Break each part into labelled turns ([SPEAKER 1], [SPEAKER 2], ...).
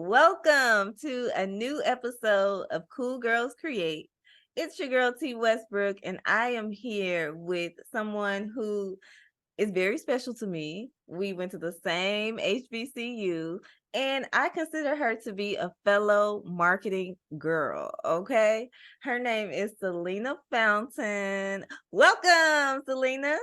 [SPEAKER 1] Welcome to a new episode of Cool Girls Create. It's your girl T Westbrook, and I am here with someone who is very special to me. We went to the same HBCU, and I consider her to be a fellow marketing girl. Okay. Her name is Salina Fountain. Welcome, Salina.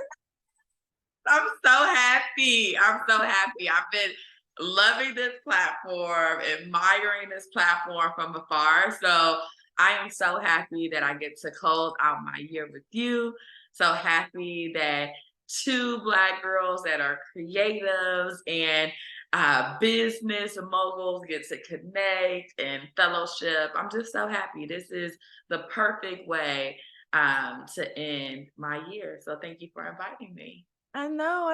[SPEAKER 2] I'm so happy. I'm so happy. I've been loving this platform, admiring this platform from afar. So I am so happy that I get to close out my year with you. So happy that two Black girls that are creatives and business moguls get to connect and fellowship. I'm just so happy. This is the perfect way to end my year. So thank you for inviting me.
[SPEAKER 1] I know.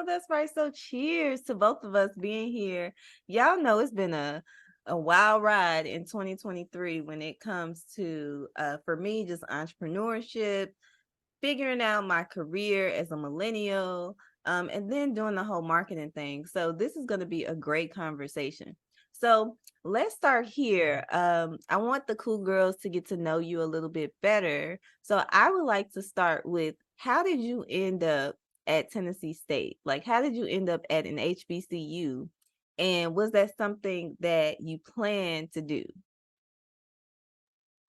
[SPEAKER 1] That's right. So cheers to both of us being here. Y'all know it's been a wild ride in 2023 when it comes to for me just entrepreneurship, figuring out my career as a millennial, and then doing the whole marketing thing. So this is going to be a great conversation. So let's start here. I want the cool girls to get to know you a little bit better. So I would like to start with how did you end up at Tennessee State? Like, how did you end up at an HBCU? And was that something that you planned to do?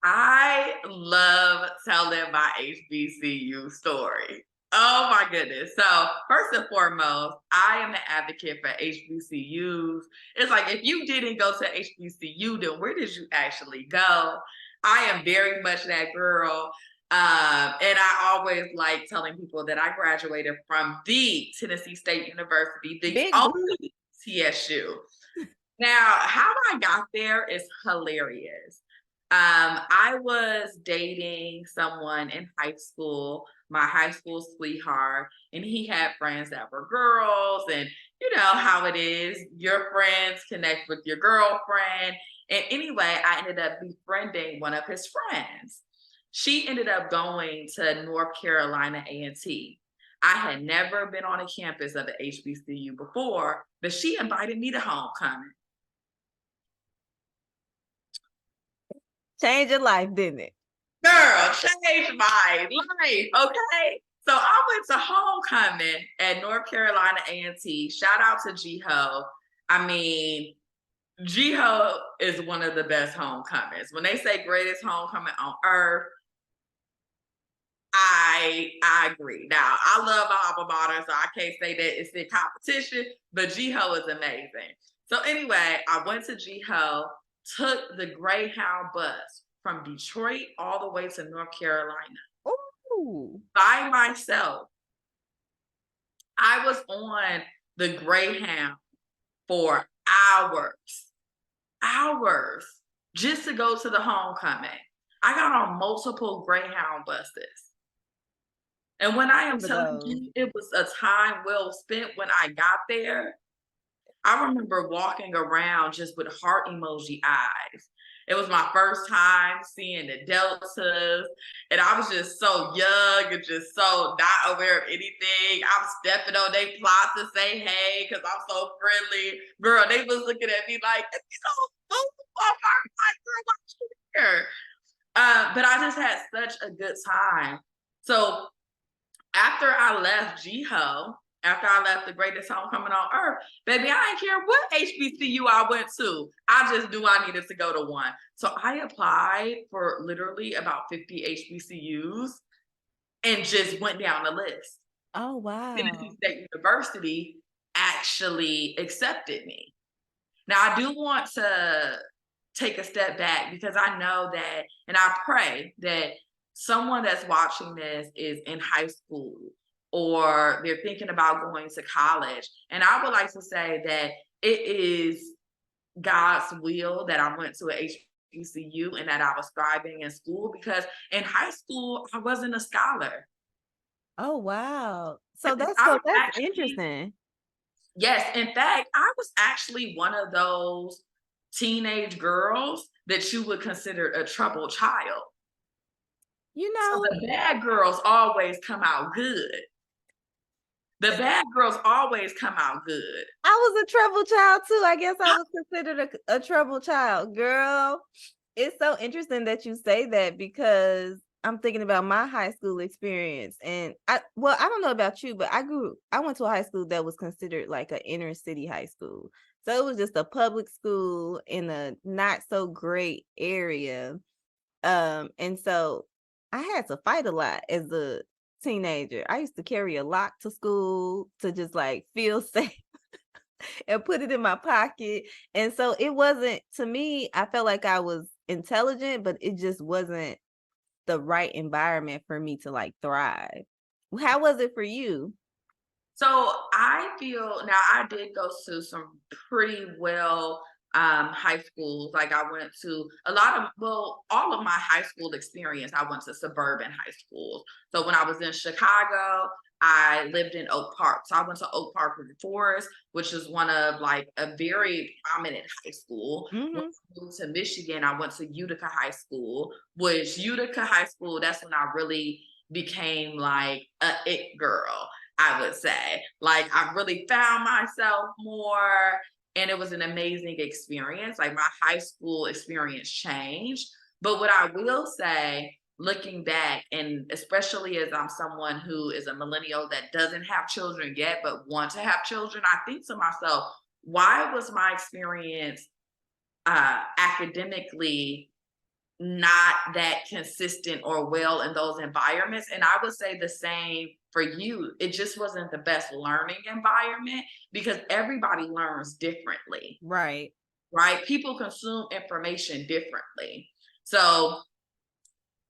[SPEAKER 2] I love telling my HBCU story. Oh my goodness. So, first and foremost, I am an advocate for HBCUs. It's like if you didn't go to HBCU, then where did you actually go? I am very much that girl. And I always like telling people that I graduated from the Tennessee State University, the
[SPEAKER 1] Big blue.
[SPEAKER 2] only TSU. Now, how I got there is hilarious. I was dating someone in high school, my high school sweetheart, and he had friends that were girls. And you know how it is, your friends connect with your girlfriend. And anyway, I ended up befriending one of his friends. She ended up going to North Carolina A&T. I had never been on a campus of an HBCU before, but she invited me to homecoming.
[SPEAKER 1] Change your life, didn't it?
[SPEAKER 2] Girl, changed my life. Okay. So I went to homecoming at North Carolina A&T. Shout out to G-Ho. I mean, G-Ho is one of the best homecomings. When they say greatest homecoming on earth, I agree. Now, I love my alma mater, so I can't say that it's in competition, but G-Ho is amazing. So anyway, I went to G-Ho, took the Greyhound bus from Detroit all the way to North Carolina
[SPEAKER 1] Ooh.
[SPEAKER 2] by myself. I was on the Greyhound for hours just to go to the homecoming. I got on multiple Greyhound buses. And when I am
[SPEAKER 1] For
[SPEAKER 2] telling
[SPEAKER 1] those.
[SPEAKER 2] you, it was a time well spent when I got there. I remember walking around just with heart emoji eyes. It was my first time seeing the deltas, and I was just so young and just so not aware of anything. I was stepping on their plots to say hey because I'm so friendly. Girl, they was looking at me like, you know, here. But I just had such a good time. So after I left G-Ho, after I left the greatest homecoming on earth, baby, I didn't care what HBCU I went to. I just knew I needed to go to one. So I applied for literally about 50 HBCUs and just went down the list.
[SPEAKER 1] Oh,
[SPEAKER 2] Tennessee
[SPEAKER 1] wow.
[SPEAKER 2] State University actually accepted me. Now, I do want to take a step back because I know that, and I pray that someone that's watching this is in high school or they're thinking about going to college. And I would like to say that it is God's will that I went to a HBCU and that I was thriving in school because in high school, I wasn't a scholar.
[SPEAKER 1] Oh, wow. So
[SPEAKER 2] I was
[SPEAKER 1] that's
[SPEAKER 2] actually,
[SPEAKER 1] interesting.
[SPEAKER 2] yes, in fact, I was actually one of those teenage girls that you would consider a troubled child.
[SPEAKER 1] You
[SPEAKER 2] So
[SPEAKER 1] know,
[SPEAKER 2] the bad girls always come out good. The bad girls always come out good.
[SPEAKER 1] I was a trouble child too. I guess I was considered a trouble child. Girl, it's so interesting that you say that because I'm thinking about my high school experience. And I don't know about you, but I went to a high school that was considered like an inner city high school. So it was just a public school in a not so great area. And so I had to fight a lot as a teenager. I used to carry a lock to school to just like feel safe and put it in my pocket. And so it wasn't, to me, I felt like I was intelligent, but it just wasn't the right environment for me to like thrive. How was it for you?
[SPEAKER 2] So I feel now I did go to some pretty well high schools. Like I went to a lot of, well, all of my high school experience, I went to suburban high schools. So when I was in Chicago, I lived in Oak Park. So I went to Oak Park with Forest, which is one of like a very prominent high school. When
[SPEAKER 1] Mm-hmm.
[SPEAKER 2] I moved to Michigan, I went to Utica High School, which Utica High School, that's when I really became like a it girl, I would say. Like I really found myself more, and it was an amazing experience. Like my high school experience changed. But what I will say, looking back, and especially as I'm someone who is a millennial that doesn't have children yet, but want to have children, I think to myself, why was my experience academically not that consistent or well in those environments? And I would say the same for you. It just wasn't the best learning environment because everybody learns differently,
[SPEAKER 1] Right.
[SPEAKER 2] right? People consume information differently. So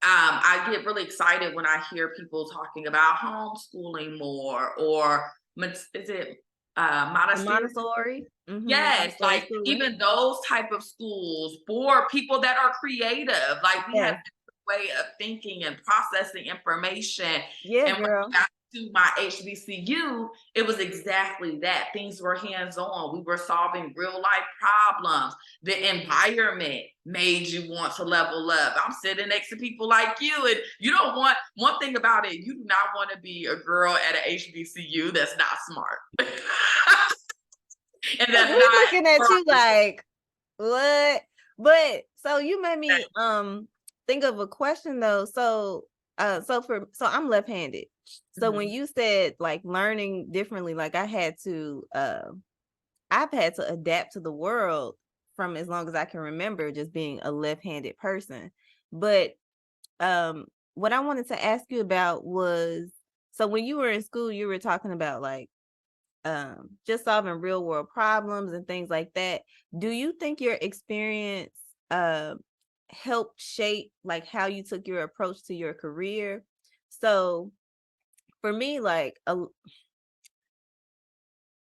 [SPEAKER 2] I get really excited when I hear people talking about homeschooling more, or is it
[SPEAKER 1] The
[SPEAKER 2] Montessori?
[SPEAKER 1] Montessori. Mm-hmm.
[SPEAKER 2] Yes,
[SPEAKER 1] Montessori
[SPEAKER 2] like
[SPEAKER 1] schooling.
[SPEAKER 2] even those type of schools for people that are creative, like we have
[SPEAKER 1] Yes.
[SPEAKER 2] a way of thinking and processing information.
[SPEAKER 1] Yeah,
[SPEAKER 2] And when
[SPEAKER 1] girl.
[SPEAKER 2] I got to my HBCU, it was exactly that. Things were hands-on. We were solving real life problems. The environment made you want to level up. I'm sitting next to people like you, and you don't want, one thing about it, you do not want to be a girl at an HBCU that's not smart. And
[SPEAKER 1] Because
[SPEAKER 2] that's
[SPEAKER 1] we
[SPEAKER 2] not
[SPEAKER 1] looking at you like, what? But so you made me think of a question though. So so I'm left-handed. So when
[SPEAKER 2] Mhm.
[SPEAKER 1] you said like learning differently, like I've had to adapt to the world from as long as I can remember just being a left-handed person. But what I wanted to ask you about was, so when you were in school, you were talking about like just solving real world problems and things like that. Do you think your experience helped shape like how you took your approach to your career? So for me, like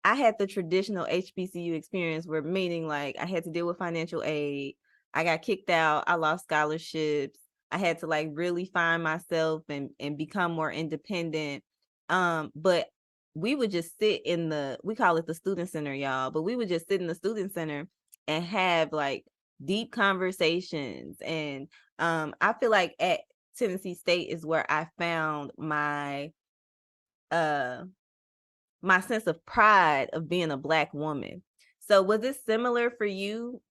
[SPEAKER 1] I had the traditional HBCU experience where, meaning like I had to deal with financial aid. I got kicked out. I lost scholarships. I had to like really find myself and become more independent. But we would just sit in we call it the student center, y'all, but we would just sit in the student center and have like deep conversations. And I feel like at Tennessee State is where I found uh my sense of pride of being a Black woman. So was it similar for you?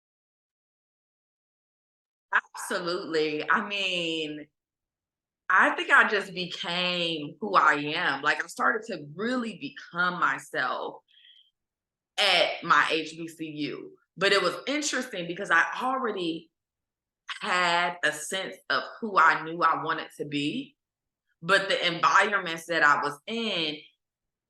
[SPEAKER 2] Absolutely. I mean, I think I just became who I am. Like I started to really become myself at my HBCU. But it was interesting because I already had a sense of who I knew I wanted to be, but the environments that I was in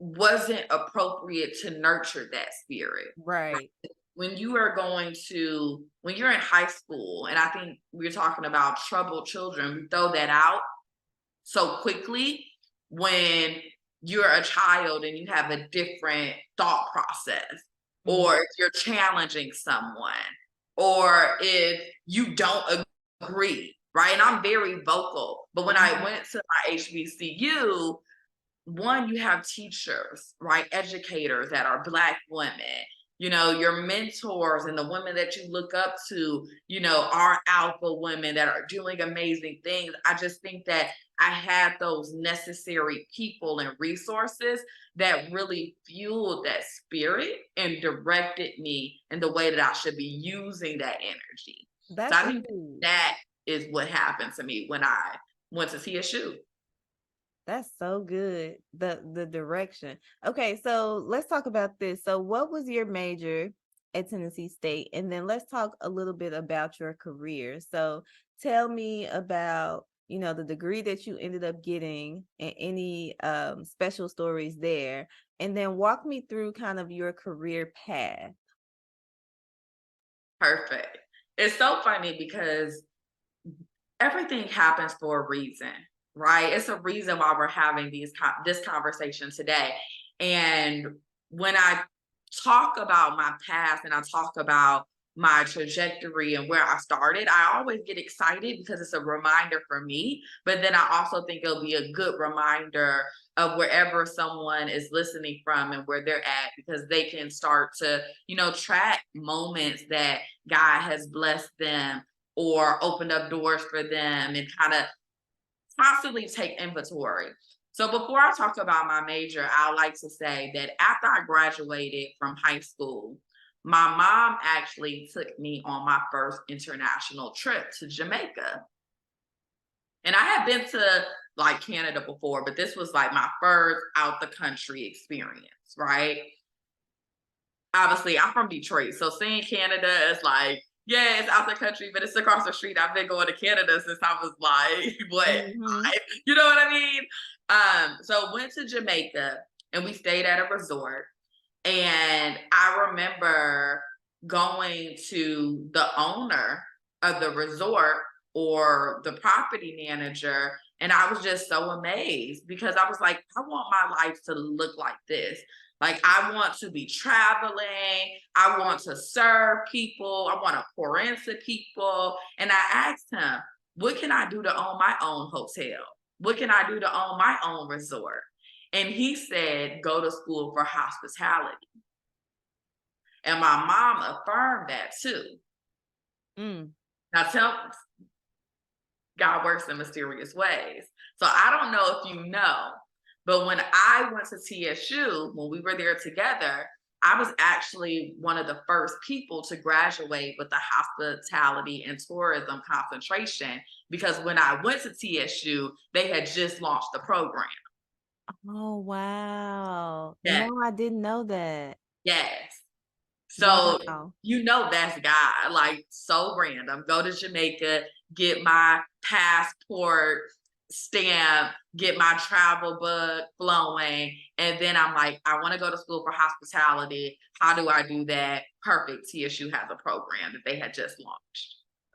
[SPEAKER 2] wasn't appropriate to nurture that spirit.
[SPEAKER 1] Right.
[SPEAKER 2] When you are going to, when you're in high school, and I think we're talking about troubled children, we throw that out so quickly when you're a child and you have a different thought process,
[SPEAKER 1] Mhm.
[SPEAKER 2] or if you're challenging someone, or if you don't agree, right? And I'm very vocal, but when I
[SPEAKER 1] Mhm.
[SPEAKER 2] went to my HBCU, one, you have teachers, right? Educators that are Black women, you know, your mentors and the women that you look up to, you know, are alpha women that are doing amazing things. I just think that I had those necessary people and resources that really fueled that spirit and directed me in the way that I should be using that energy. So
[SPEAKER 1] That's
[SPEAKER 2] I think
[SPEAKER 1] huge.
[SPEAKER 2] that is what happened to me when I went to TSU.
[SPEAKER 1] That's so good. The direction. Okay, so let's talk about this. So what was your major at Tennessee State? And then let's talk a little bit about your career. So tell me about, the degree that you ended up getting and any special stories there. And then walk me through kind of your career path.
[SPEAKER 2] Perfect. It's so funny because everything happens for a reason, right? It's a reason why we're having this conversation today. And when I talk about my past and I talk about my trajectory and where I started, I always get excited because it's a reminder for me. But then I also think it'll be a good reminder of wherever someone is listening from and where they're at, because they can start to, track moments that God has blessed them or opened up doors for them and kind of constantly take inventory. So before I talk about my major, I like to say that after I graduated from high school, my mom actually took me on my first international trip to Jamaica. And I had been to like Canada before, but this was like my first out the country experience, right? Obviously, I'm from Detroit, so seeing Canada is like, yeah, it's out the country, but it's across the street. I've been going to Canada since I was like, what,
[SPEAKER 1] Mm-hmm.
[SPEAKER 2] 5? You know what I mean? So went to Jamaica and we stayed at a resort. And I remember going to the owner of the resort or the property manager, and I was just so amazed because I was like, I want my life to look like this. Like, I want to be traveling. I want to serve people. I want to pour into people. And I asked him, what can I do to own my own hotel? What can I do to own my own resort? And he said, go to school for hospitality. And my mom affirmed that too.
[SPEAKER 1] Mm.
[SPEAKER 2] Now, God works in mysterious ways. So I don't know if you know, but when I went to TSU, when we were there together, I was actually one of the first people to graduate with the hospitality and tourism concentration, because when I went to TSU, they had just launched the program.
[SPEAKER 1] Oh, wow.
[SPEAKER 2] Yeah.
[SPEAKER 1] No, I didn't know that.
[SPEAKER 2] Yes. So,
[SPEAKER 1] Wow.
[SPEAKER 2] that's God, like so random. Go to Jamaica, get my passport stamp, get my travel book flowing. And then I'm like, I want to go to school for hospitality. How do I do that? Perfect. TSU has a program that they had just launched.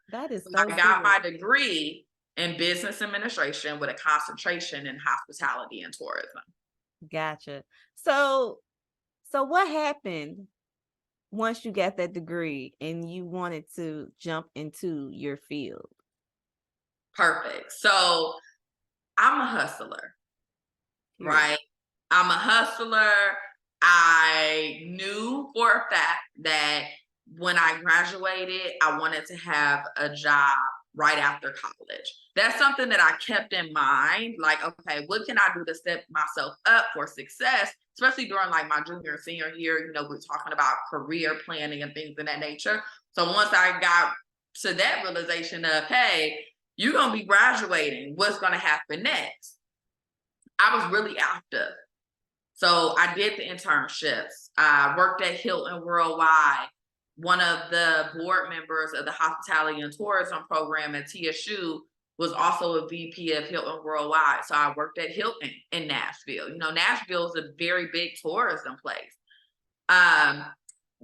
[SPEAKER 1] That is
[SPEAKER 2] So
[SPEAKER 1] so
[SPEAKER 2] I got
[SPEAKER 1] good.
[SPEAKER 2] my degree in business administration with a concentration in hospitality and tourism.
[SPEAKER 1] Gotcha. So what happened once you got that degree and you wanted to jump into your field?
[SPEAKER 2] Perfect. So I'm a hustler,
[SPEAKER 1] Period.
[SPEAKER 2] right? I'm a hustler. I knew for a fact that when I graduated, I wanted to have a job right after college. That's something that I kept in mind. Like, okay, what can I do to set myself up for success, especially during like my junior and senior year? We're talking about career planning and things of that nature. So once I got to that realization of, hey, you're going to be graduating, what's going to happen next? I was really active. So I did the internships. I worked at Hilton Worldwide. One of the board members of the hospitality and tourism program at TSU was also a VP of Hilton Worldwide. So I worked at Hilton in Nashville. Nashville is a very big tourism place.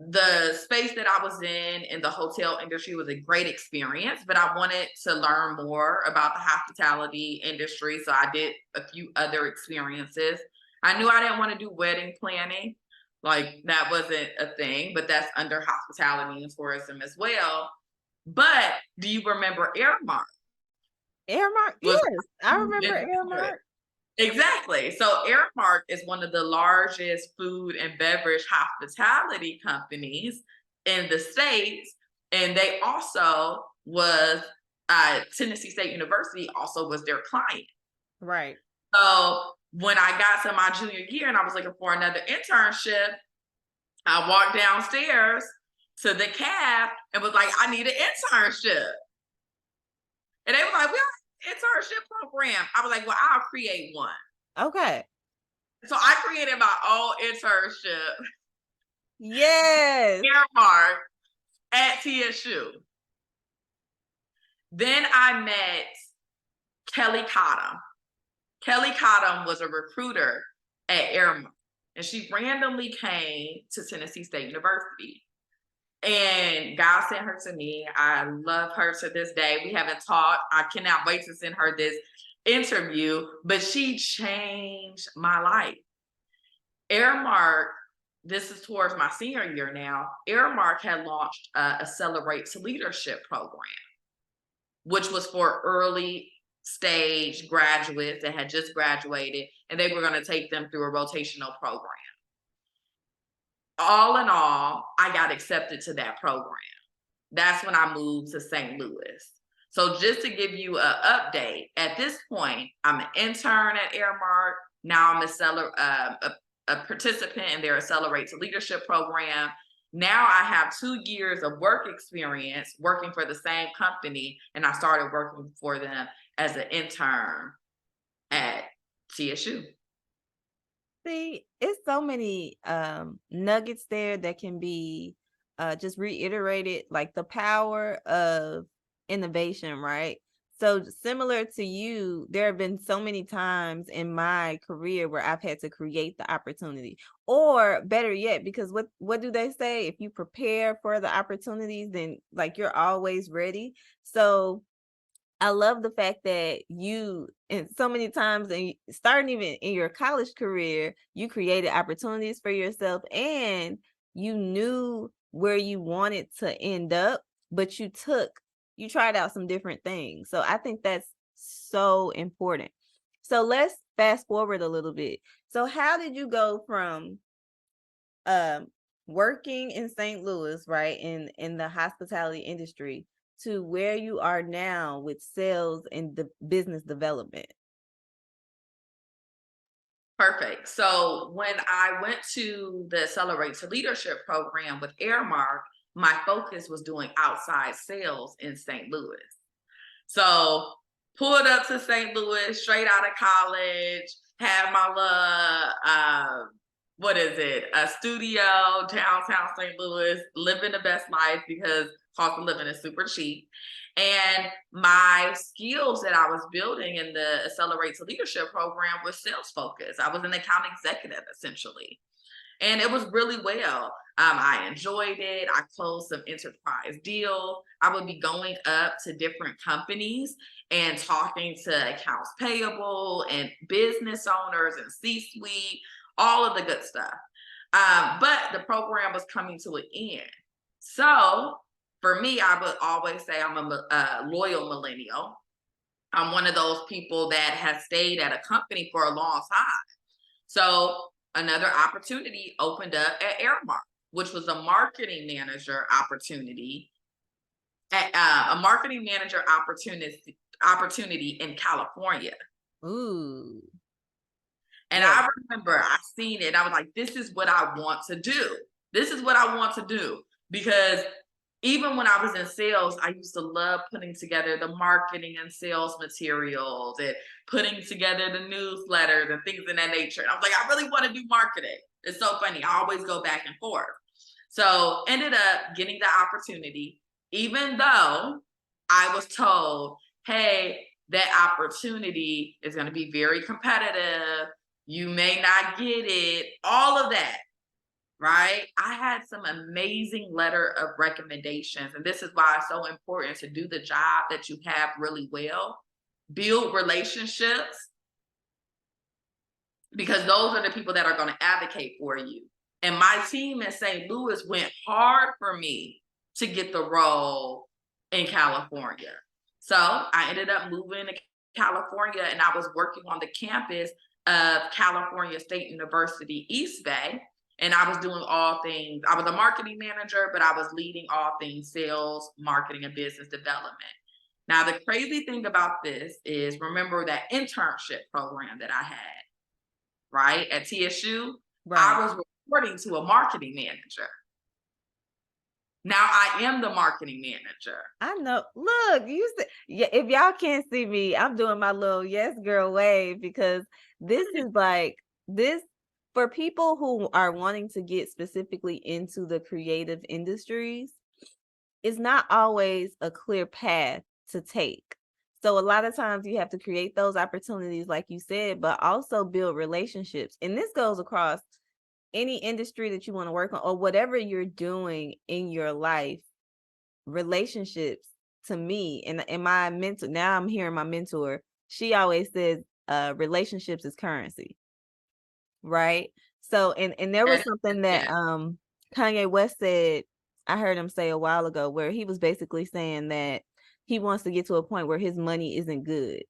[SPEAKER 2] The space that I was in the hotel industry was a great experience, but I wanted to learn more about the hospitality industry. So I did a few other experiences. I knew I didn't want to do wedding planning. Like, that wasn't a thing, but that's under hospitality and tourism as well. But do you remember Airmark?
[SPEAKER 1] Airmark?
[SPEAKER 2] Was
[SPEAKER 1] Yes, I remember Airmark.
[SPEAKER 2] Exactly. So Airmark is one of the largest food and beverage hospitality companies in the States. And they also was Tennessee State University also was their client.
[SPEAKER 1] Right.
[SPEAKER 2] So when I got to my junior year and I was looking for another internship, I walked downstairs to the cab and was like, I need an internship. And they were like, we have an internship program. I was like, well, I'll create one.
[SPEAKER 1] Okay.
[SPEAKER 2] So I created my own internship
[SPEAKER 1] Yes.
[SPEAKER 2] earmark at TSU. Then I met Kelly Cottom. Kelly Cottom was a recruiter at Airmark, and she randomly came to Tennessee State University. And God sent her to me. I love her to this day. We haven't talked. I cannot wait to send her this interview, but she changed my life. Airmark, this is towards my senior year now, Airmark had launched a Accelerate to Leadership program, which was for early stage graduates that had just graduated, and they were going to take them through a rotational program. All in all, I got accepted to that program. That's when I moved to St. Louis. So just to give you an update, at this point, I'm an intern at Airmark. Now I'm a participant in their Accelerate to Leadership program. Now I have 2 years of work experience working for the same company, and I started working for them as an intern at TSU.
[SPEAKER 1] See, it's so many nuggets there that can be just reiterated, like the power of innovation, right? So similar to you, there have been so many times in my career where I've had to create the opportunity, or better yet, because what do they say? If you prepare for the opportunities, then like you're always ready. So I love the fact that you, and so many times, and starting even in your college career, you created opportunities for yourself and you knew where you wanted to end up, but you tried out some different things. So I think that's so important. So let's fast forward a little bit. So how did you go from um working in St. Louis, right, in the hospitality industry, to where you are now with sales and the business development?
[SPEAKER 2] Perfect. So when I went to the Accelerate to Leadership program with Airmark, my focus was doing outside sales in St. Louis. So pulled up to St. Louis straight out of college, had my little what is it, a studio downtown St. Louis, living the best life because cost of living is super cheap. And my skills that I was building in the Accelerate to Leadership program was sales focused. I was an account executive essentially. And it was really well. I enjoyed it. I closed some enterprise deals. I would be going up to different companies and talking to accounts payable and business owners and C-suite, all of the good stuff. But the program was coming to an end. So for me, I would always say I'm a loyal millennial. I'm one of those people that has stayed at a company for a long time. So another opportunity opened up at Airmark, which was a marketing manager opportunity, a marketing manager opportunity in California.
[SPEAKER 1] Ooh,
[SPEAKER 2] And
[SPEAKER 1] yes.
[SPEAKER 2] I remember I seen it. I was like, this is what I want to do. This is what I want to do. Because even when I was in sales, I used to love putting together the marketing and sales materials and putting together the newsletters and things of that nature. And I was like, I really want to do marketing. It's so funny. I always go back and forth. So ended up getting the opportunity, even though I was told, hey, that opportunity is going to be very competitive. You may not get it, all of that, right? I had some amazing letter of recommendations. And this is why it's so important to do the job that you have really well, build relationships, because those are the people that are going to advocate for you. And my team in St. Louis went hard for me to get the role in California. So I ended up moving to California and I was working on the campus of California State University East Bay. And I was doing all things, I was a marketing manager, but I was leading all things sales, marketing, and business development. Now, the crazy thing about this is, remember that internship program that I had, right, at TSU?
[SPEAKER 1] Right.
[SPEAKER 2] I was reporting to a marketing manager. Now I am the marketing manager.
[SPEAKER 1] I know. Look, you said, yeah, if y'all can't see me, I'm doing my little yes girl wave because this is like this for people who are wanting to get specifically into the creative industries, it's not always a clear path to take. So a lot of times you have to create those opportunities, like you said, but also build relationships. And this goes across any industry that you want to work on or whatever you're doing in your life. Relationships to me and my mentor, now I'm hearing my mentor, she always says relationships is currency, right? So and there was
[SPEAKER 2] Yes,
[SPEAKER 1] something that
[SPEAKER 2] yes.
[SPEAKER 1] Kanye West said, I heard him say a while ago, where he was basically saying that he wants to get to a point where his money isn't good,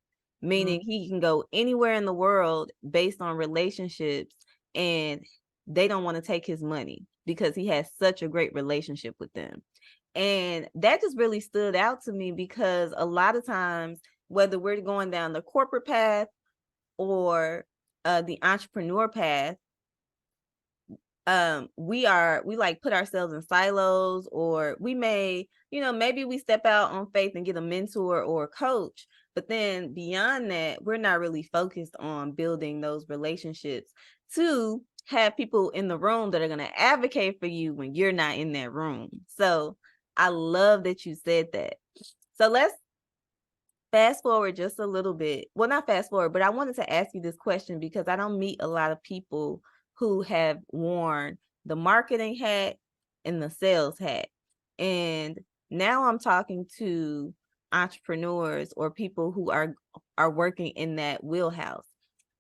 [SPEAKER 2] Mhm.
[SPEAKER 1] meaning he can go anywhere in the world based on relationships, and they don't want to take his money because he has such a great relationship with them. And that just really stood out to me because a lot of times, whether we're going down the corporate path or the entrepreneur path, we like put ourselves in silos, or we may, maybe we step out on faith and get a mentor or a coach, but then beyond that, we're not really focused on building those relationships to have people in the room that are going to advocate for you when you're not in that room. So I love that you said that. So let's fast forward just a little bit. Well, not fast forward, but I wanted to ask you this question because I don't meet a lot of people who have worn the marketing hat and the sales hat. And now I'm talking to entrepreneurs or people who are working in that wheelhouse.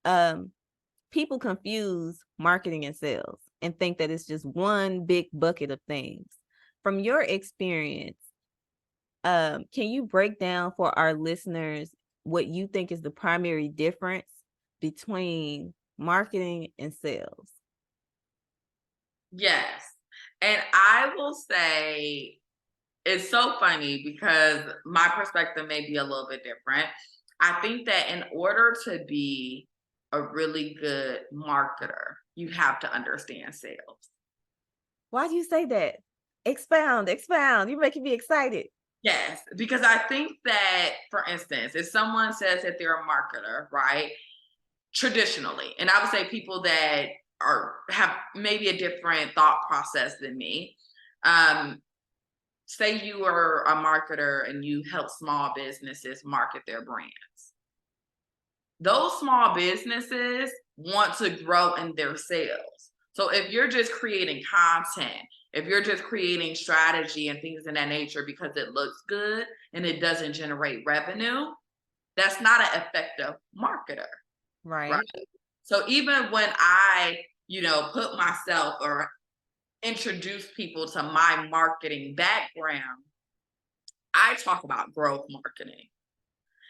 [SPEAKER 1] Um, People confuse marketing and sales and think that it's just one big bucket of things. From your experience, can you break down for our listeners what you think is the primary difference between marketing and sales?
[SPEAKER 2] Yes. And I will say it's so funny because my perspective may be a little bit different. I think that in order to be a really good marketer, you have to understand sales.
[SPEAKER 1] Why do you say that? Expound, expound. You're making me excited.
[SPEAKER 2] Yes, because I think that, for instance, if someone says that they're a marketer, right? Traditionally, and I would say people that have maybe a different thought process than me. Um, Say you are a marketer and you help small businesses market their brands. Those small businesses want to grow in their sales. So if you're just creating content, if you're just creating strategy and things in that nature because it looks good and it doesn't generate revenue, that's not an effective marketer, right?
[SPEAKER 1] Right.
[SPEAKER 2] So even when I, put myself or introduce people to my marketing background, I talk about growth marketing.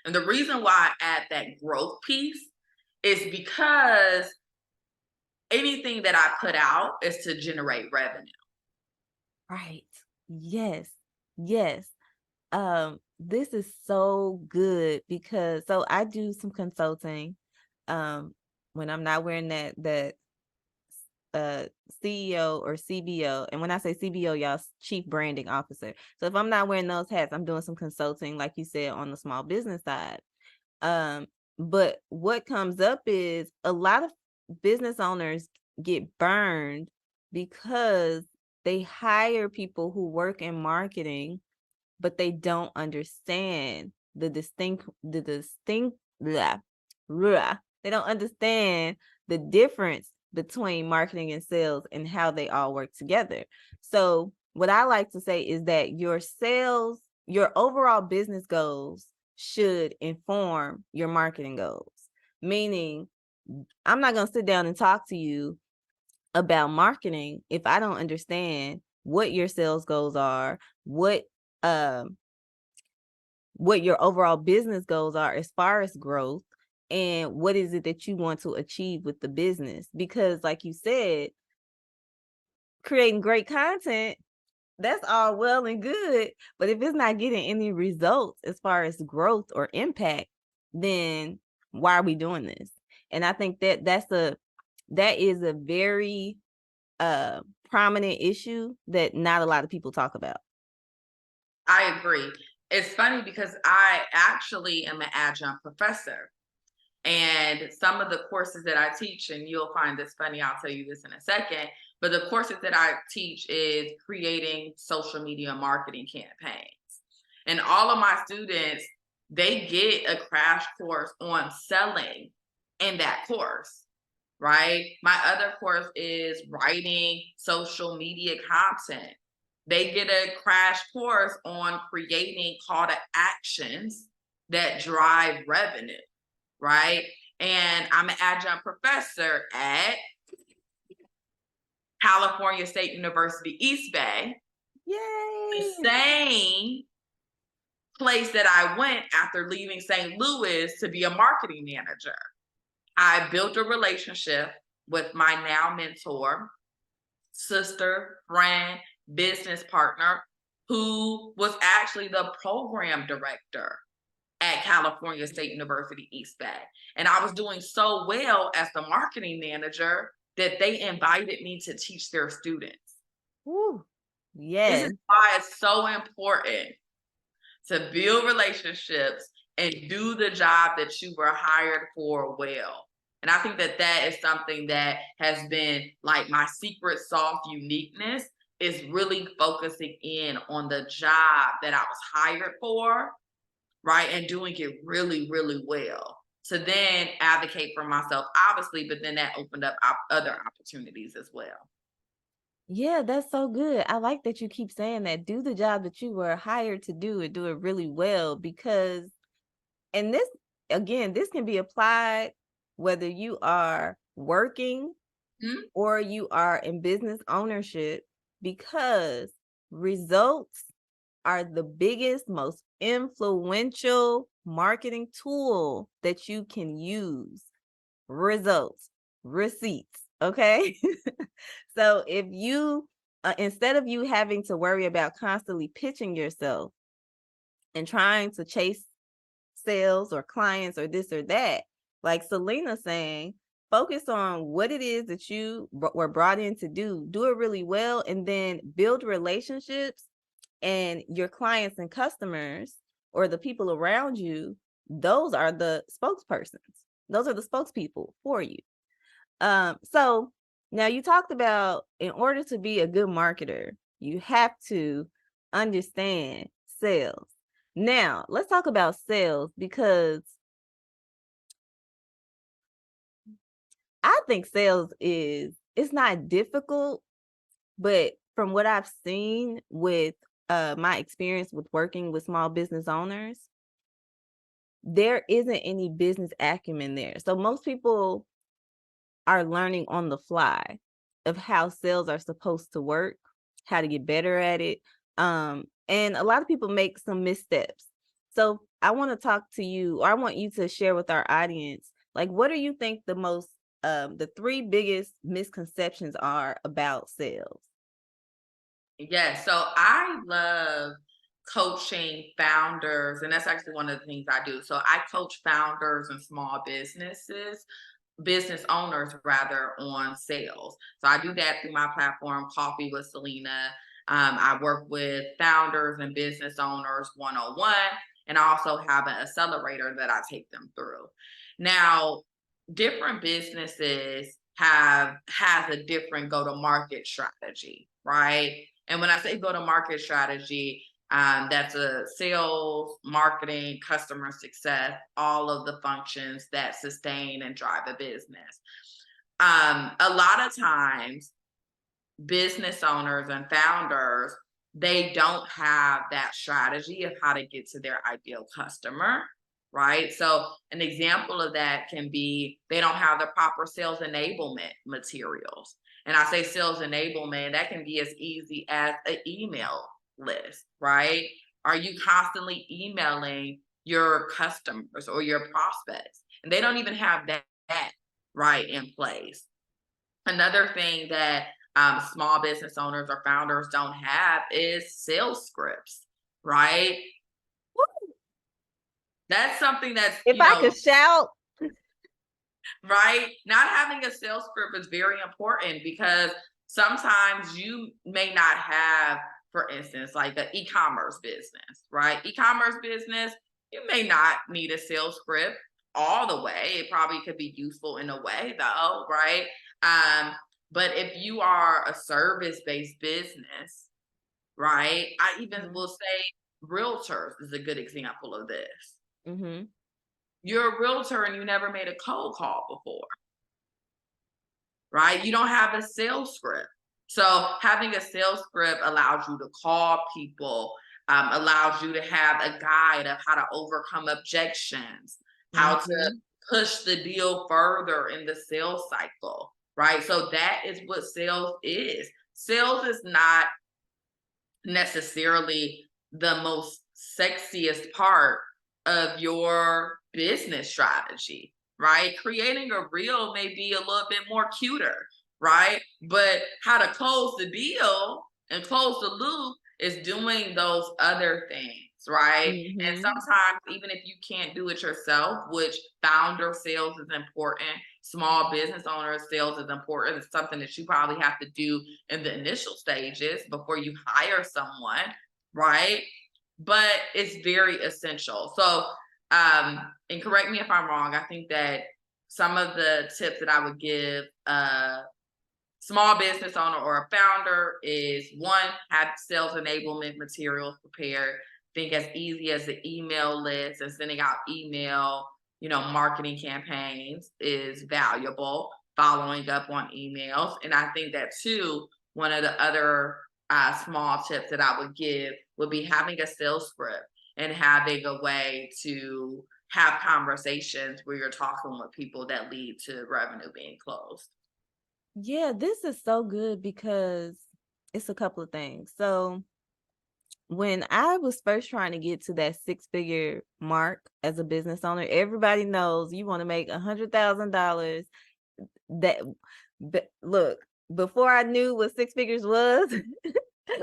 [SPEAKER 2] And the reason why I add that growth piece is because anything that I put out is to generate revenue.
[SPEAKER 1] Right. Yes. Yes. This is so good because so I do some consulting when I'm not wearing that uh CEO or CBO. And when I say CBO, y'all, chief branding officer. So if I'm not wearing those hats, I'm doing some consulting, like you said, on the small business side. Um, but what comes up is a lot of business owners get burned because they hire people who work in marketing, but they don't understand blah, blah. They don't understand the difference between marketing and sales and how they all work together. So what I like to say is that your overall business goals should inform your marketing goals. Meaning, I'm not going to sit down and talk to you about marketing if I don't understand what your sales goals are, um what your overall business goals are as far as growth, and what is it that you want to achieve with the business. Because like you said, creating great content that's all well and good, but if it's not getting any results as far as growth or impact, then why are we doing this? And I think that that is a very prominent issue that not a lot of people talk about.
[SPEAKER 2] I agree. It's funny because I actually am an adjunct professor. And some of the courses that I teach, and you'll find this funny, I'll tell you this in a second, but the courses that I teach is creating social media marketing campaigns. And all of my students, they get a crash course on selling in that course, right? My other course is writing social media content. They get a crash course on creating call to actions that drive revenue, right? And I'm an adjunct professor at California State University, East Bay, the
[SPEAKER 1] Yay!
[SPEAKER 2] same place that I went after leaving St. Louis to be a marketing manager. I built a relationship with my now mentor, sister, friend, business partner, who was actually the program director at California State University, East Bay. And I was doing so well as the marketing manager that they invited me to teach their students.
[SPEAKER 1] Woo.
[SPEAKER 2] This
[SPEAKER 1] Yes.
[SPEAKER 2] is why it's so important to build relationships and do the job that you were hired for well. And I think that that is something that has been like my secret sauce uniqueness is really focusing in on the job that I was hired for, right? And doing it really, really well to then advocate for myself, obviously, but then that opened up other opportunities as well.
[SPEAKER 1] Yeah, that's so good. I like that you keep saying that. Do the job that you were hired to do and do it really well because, and this, again, this can be applied whether you are working
[SPEAKER 2] Mhm.
[SPEAKER 1] or you are in business ownership because results are the biggest, most influential marketing tool that you can use. Results, receipts. Okay. So if you, instead of you having to worry about constantly pitching yourself and trying to chase sales or clients or this or that, like Salina saying, focus on what it is that you were brought in to do it really well, and then build relationships. And your clients and customers or the people around you, those are the spokespersons. Those are the spokespeople for you. So now you talked about in order to be a good marketer, you have to understand sales. Now, let's talk about sales because I think sales is it's not difficult, but from what I've seen with my experience with working with small business owners, there isn't any business acumen there. So most people are learning on the fly of how sales are supposed to work, how to get better at it. And a lot of people make some missteps. So I want to talk to you, or I want you to share with our audience, like, what do you think the three biggest misconceptions are about sales?
[SPEAKER 2] Yes. So I love coaching founders, and that's actually one of the things I do. So I coach founders and small business owners rather, on sales. So I do that through my platform, Coffee with Salina. I work with founders and business owners one on one, and I also have an accelerator that I take them through. Now, different businesses has a different go to market strategy, right? And when I say go to market strategy, that's a sales, marketing, customer success, all of the functions that sustain and drive a business. A lot of times, business owners and founders, they don't have that strategy of how to get to their ideal customer, right? So an example of that can be they don't have the proper sales enablement materials. And I say sales enablement, that can be as easy as an email list, right? Are you constantly emailing your customers or your prospects? And they don't even have that right in place. Another thing that small business owners or founders don't have is sales scripts, right? That's something that's,
[SPEAKER 1] If I could shout.
[SPEAKER 2] right? Not having a sales script is very important because sometimes you may not have, for instance, like an e-commerce business, right? E-commerce business, you may not need a sales script all the way. It probably could be useful in a way though, right? Um, but if you are a service-based business, right? I even will say realtors is a good example of this.
[SPEAKER 1] Mm-hmm.
[SPEAKER 2] You're a realtor and you never made a cold call before, right? You don't have a sales script. So having a sales script allows you to call people, allows you to have a guide of how to overcome objections, how to
[SPEAKER 1] Mm-hmm.
[SPEAKER 2] push the deal further in the sales cycle, right? So that is what sales is. Sales is not necessarily the most sexiest part of your business strategy, right? Creating a reel may be a little bit more cuter, right? But how to close the deal and close the loop is doing those other things, right? And
[SPEAKER 1] Mm-hmm.
[SPEAKER 2] sometimes, even if you can't do it yourself, which founder sales is important, small business owner sales is important. It's something that you probably have to do in the initial stages before you hire someone, right? But it's very essential. So, and correct me if I'm wrong, I think that some of the tips that I would give a small business owner or a founder is one, have sales enablement materials prepared. Think as easy as the email list and sending out email, marketing campaigns is valuable. Following up on emails. And I think that too, one of the other small tips that I would give would be having a sales script and having a way to have conversations where you're talking with people that lead to revenue being closed.
[SPEAKER 1] Yeah, this is so good because it's a couple of things. So when I was first trying to get to that six-figure mark as a business owner, everybody knows you want to make $100,000. That, look, before I knew what six figures was,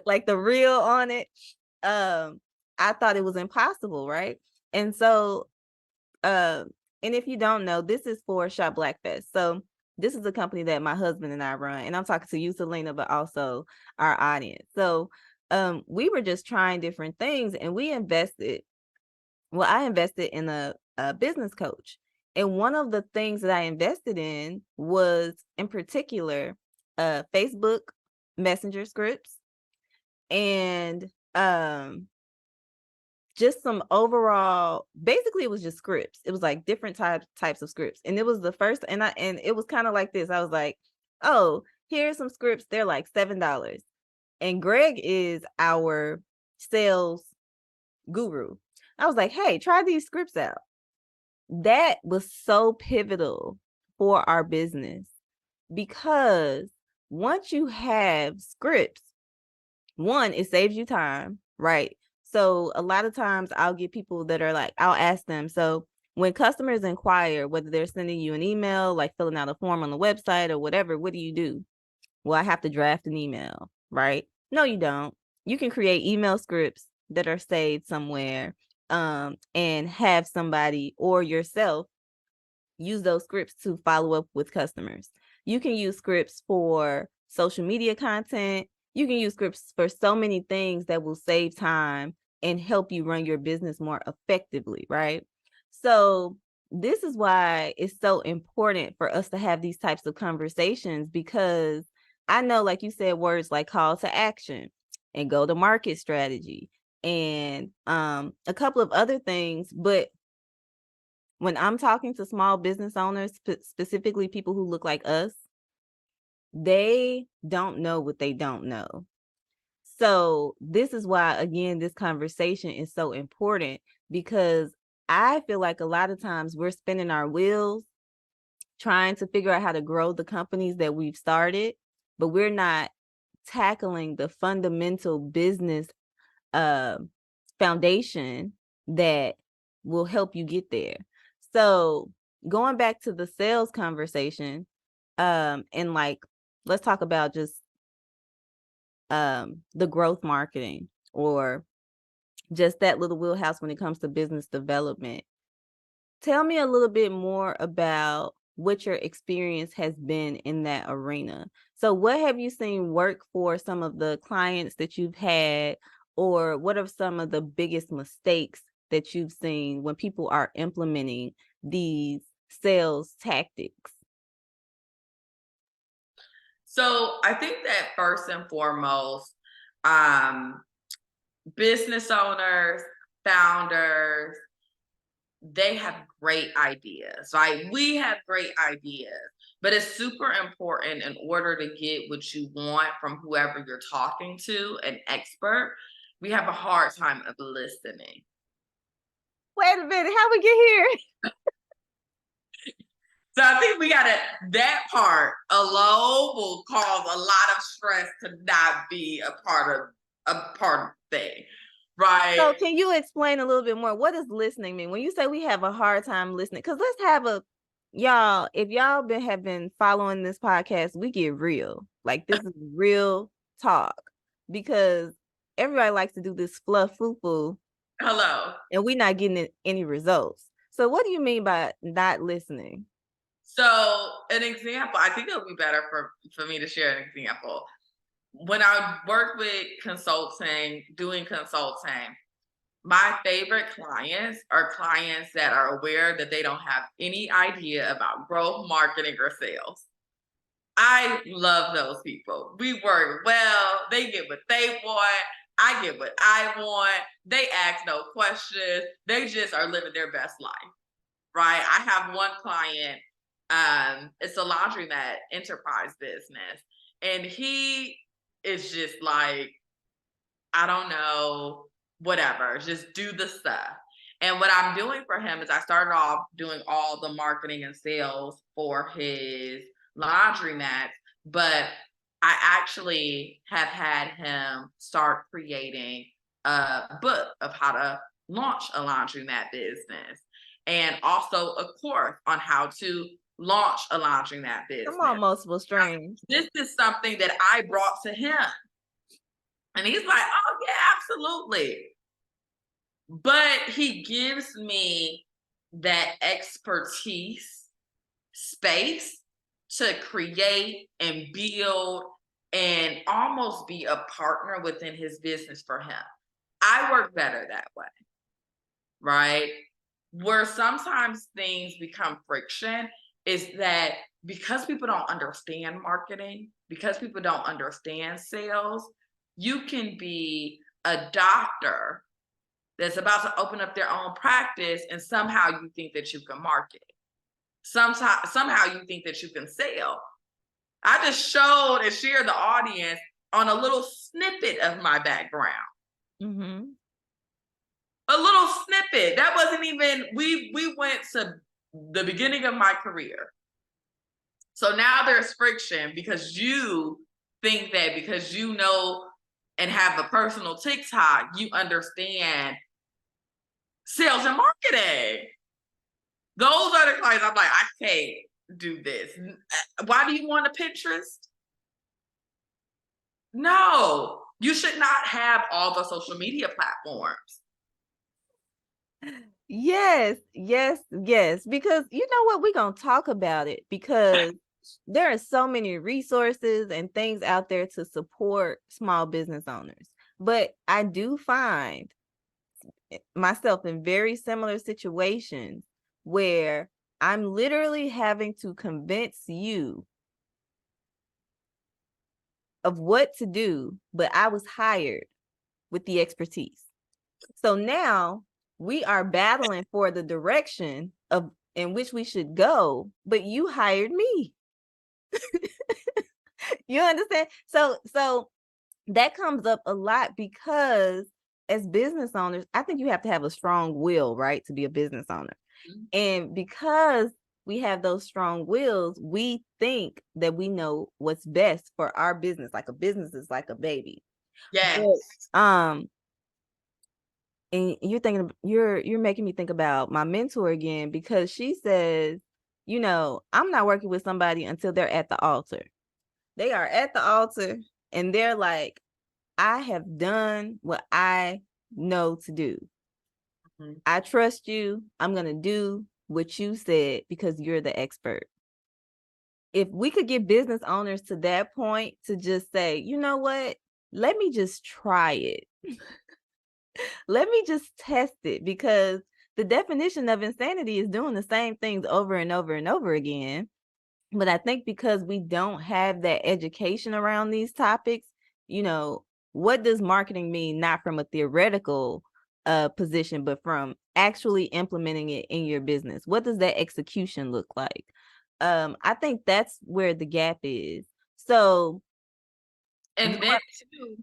[SPEAKER 1] like the real on it, I thought it was impossible, right? And so, and if you don't know, this is for Shop Black Fest. So this is a company that my husband and I run, and I'm talking to you, Salina, but also our audience. So we were just trying different things, and we invested. Well, I invested in a business coach. And one of the things that I invested in was, in particular, Facebook Messenger scripts and just some overall, basically it was just scripts. It was like different types of scripts. And it was the first, and it was kind of like this. I was like, oh, here's some scripts. They're like $7. And Greg is our sales guru. I was like, hey, try these scripts out. That was so pivotal for our business because once you have scripts, one, it saves you time, right? So a lot of times I'll get people that are like, I'll ask them, so when customers inquire whether they're sending you an email, like filling out a form on the website or whatever, what do you do? Well, I have to draft an email, right? No, you don't. You can create email scripts that are saved somewhere, and have somebody or yourself use those scripts to follow up with customers. You can use scripts for social media content. You can use scripts for so many things that will save time and help you run your business more effectively, right? So this is why it's so important for us to have these types of conversations, because I know, like you said, words like call to action and go to market strategy and a couple of other things, but when I'm talking to small business owners, specifically people who look like us, they don't know what they don't know. So this is why, again, this conversation is so important, because I feel like a lot of times we're spinning our wheels trying to figure out how to grow the companies that we've started, but we're not tackling the fundamental business uh, foundation that will help you get there. So going back to the sales conversation, and like, let's talk about just the growth marketing or just that little wheelhouse when it comes to business development. Tell me a little bit more about what your experience has been in that arena. So what have you seen work for some of the clients that you've had, or what are some of the biggest mistakes that you've seen when people are implementing these sales tactics?
[SPEAKER 2] So I think that first and foremost, business owners, founders, they have great ideas, right? We have great ideas, but it's super important in order to get what you want from whoever you're talking to, an expert. We have a hard time of listening.
[SPEAKER 1] Wait a minute, how we get here?
[SPEAKER 2] So I think that part alone will cause a lot of stress to not be a part of the thing,
[SPEAKER 1] So
[SPEAKER 2] right?
[SPEAKER 1] can you explain a little bit more? What does listening mean? When you say we have a hard time listening, because let's have a y'all, if y'all have been following this podcast, we get real. Like this is real talk because everybody likes to do this fluff foo
[SPEAKER 2] Hello.
[SPEAKER 1] and we're not getting any results. So what do you mean by not listening?
[SPEAKER 2] So an example, I think it'll be better for me to share an example. When I work with doing consulting, my favorite clients are clients that are aware that they don't have any idea about growth, marketing, or sales. I love those people. We work well. They get what they want. I get what I want. They ask no questions. They just are living their best life, right? I have one client, it's a laundromat enterprise business, and he is just like, I don't know, whatever, just do the stuff. And what I'm doing for him is I started off doing all the marketing and sales for his laundromat, but I actually have had him start creating a book of how to launch a laundromat business and also a course on how to launch a laundromat
[SPEAKER 1] Come on,
[SPEAKER 2] business.
[SPEAKER 1] multiple streams.
[SPEAKER 2] This is something that I brought to him. And he's like, oh, yeah, absolutely. But he gives me that expertise space to create and build and almost be a partner within his business for him. I work better that way, right? Where sometimes things become friction is that because people don't understand marketing, because people don't understand sales, you can be a doctor that's about to open up their own practice and somehow you think that you can market. Somehow you think that you can sell. I just showed and shared the audience on a little snippet of my background.
[SPEAKER 1] Mm-hmm.
[SPEAKER 2] A little snippet. That wasn't even, we went to the beginning of my career. So now there's friction because you think that because you know and have a personal TikTok, you understand sales and marketing. Those are the clients I'm like, I can't do this. Why do you want a Pinterest? No, you should not have all the social media platforms.
[SPEAKER 1] Yes, yes, yes. Because you know what? We're going to talk about it because there are so many resources and things out there to support small business owners. But I do find myself in very similar situations where I'm literally having to convince you of what to do, but I was hired with the expertise. So now we are battling for the direction of in which we should go, but you hired me. You understand? So that comes up a lot because as business owners, I think you have to have a strong will, right, to be a business owner. Mm-hmm. And because we have those strong wills, we think that we know what's best for our business. Like a business is like a baby.
[SPEAKER 2] Yes.
[SPEAKER 1] But, and you're making me think about my mentor again because she says, you know, I'm not working with somebody until they're at the altar. They are at the altar and they're like, I have done what I know to do.
[SPEAKER 2] Mhm.
[SPEAKER 1] I trust you. I'm going to do what you said because you're the expert. If we could get business owners to that point to just say, you know what? Let me just try it. Let me just test it, because the definition of insanity is doing the same things over and over and over again. But I think because we don't have that education around these topics, you know, what does marketing mean? Not from a theoretical position, but from actually implementing it in your business. What does that execution look like? I think that's where the gap is. So,
[SPEAKER 2] And then
[SPEAKER 1] going,
[SPEAKER 2] too,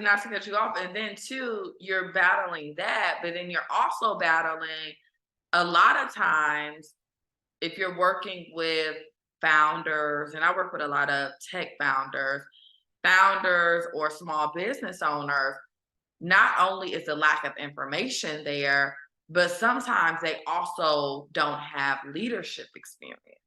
[SPEAKER 2] not to cut you off, and then too, you're battling that, but then you're also battling a lot of times if you're working with founders, and I work with a lot of tech founders or small business owners, not only is the lack of information there, but sometimes they also don't have leadership experience.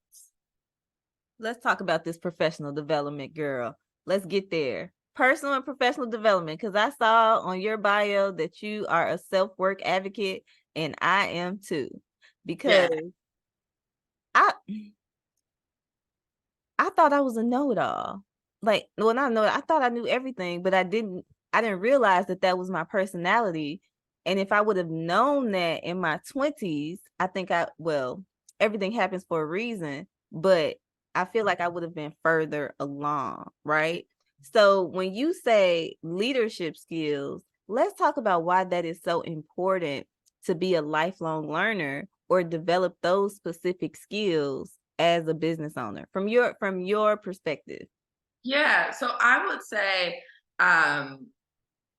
[SPEAKER 1] let's talk about this professional development, girl. Let's get there. Personal and professional development, because I saw on your bio that you are a self-work advocate, and I am too. Because
[SPEAKER 2] Yeah.
[SPEAKER 1] I I thought I was a know-it-all. Like, well, not know it. I thought I knew everything, but I didn't realize that that was my personality. And if I would have known that in my 20s, I think well, everything happens for a reason, but I feel like I would have been further along, right? So when you say leadership skills, let's talk about why that is so important to be a lifelong learner or develop those specific skills as a business owner from your perspective.
[SPEAKER 2] Yeah. So I would say um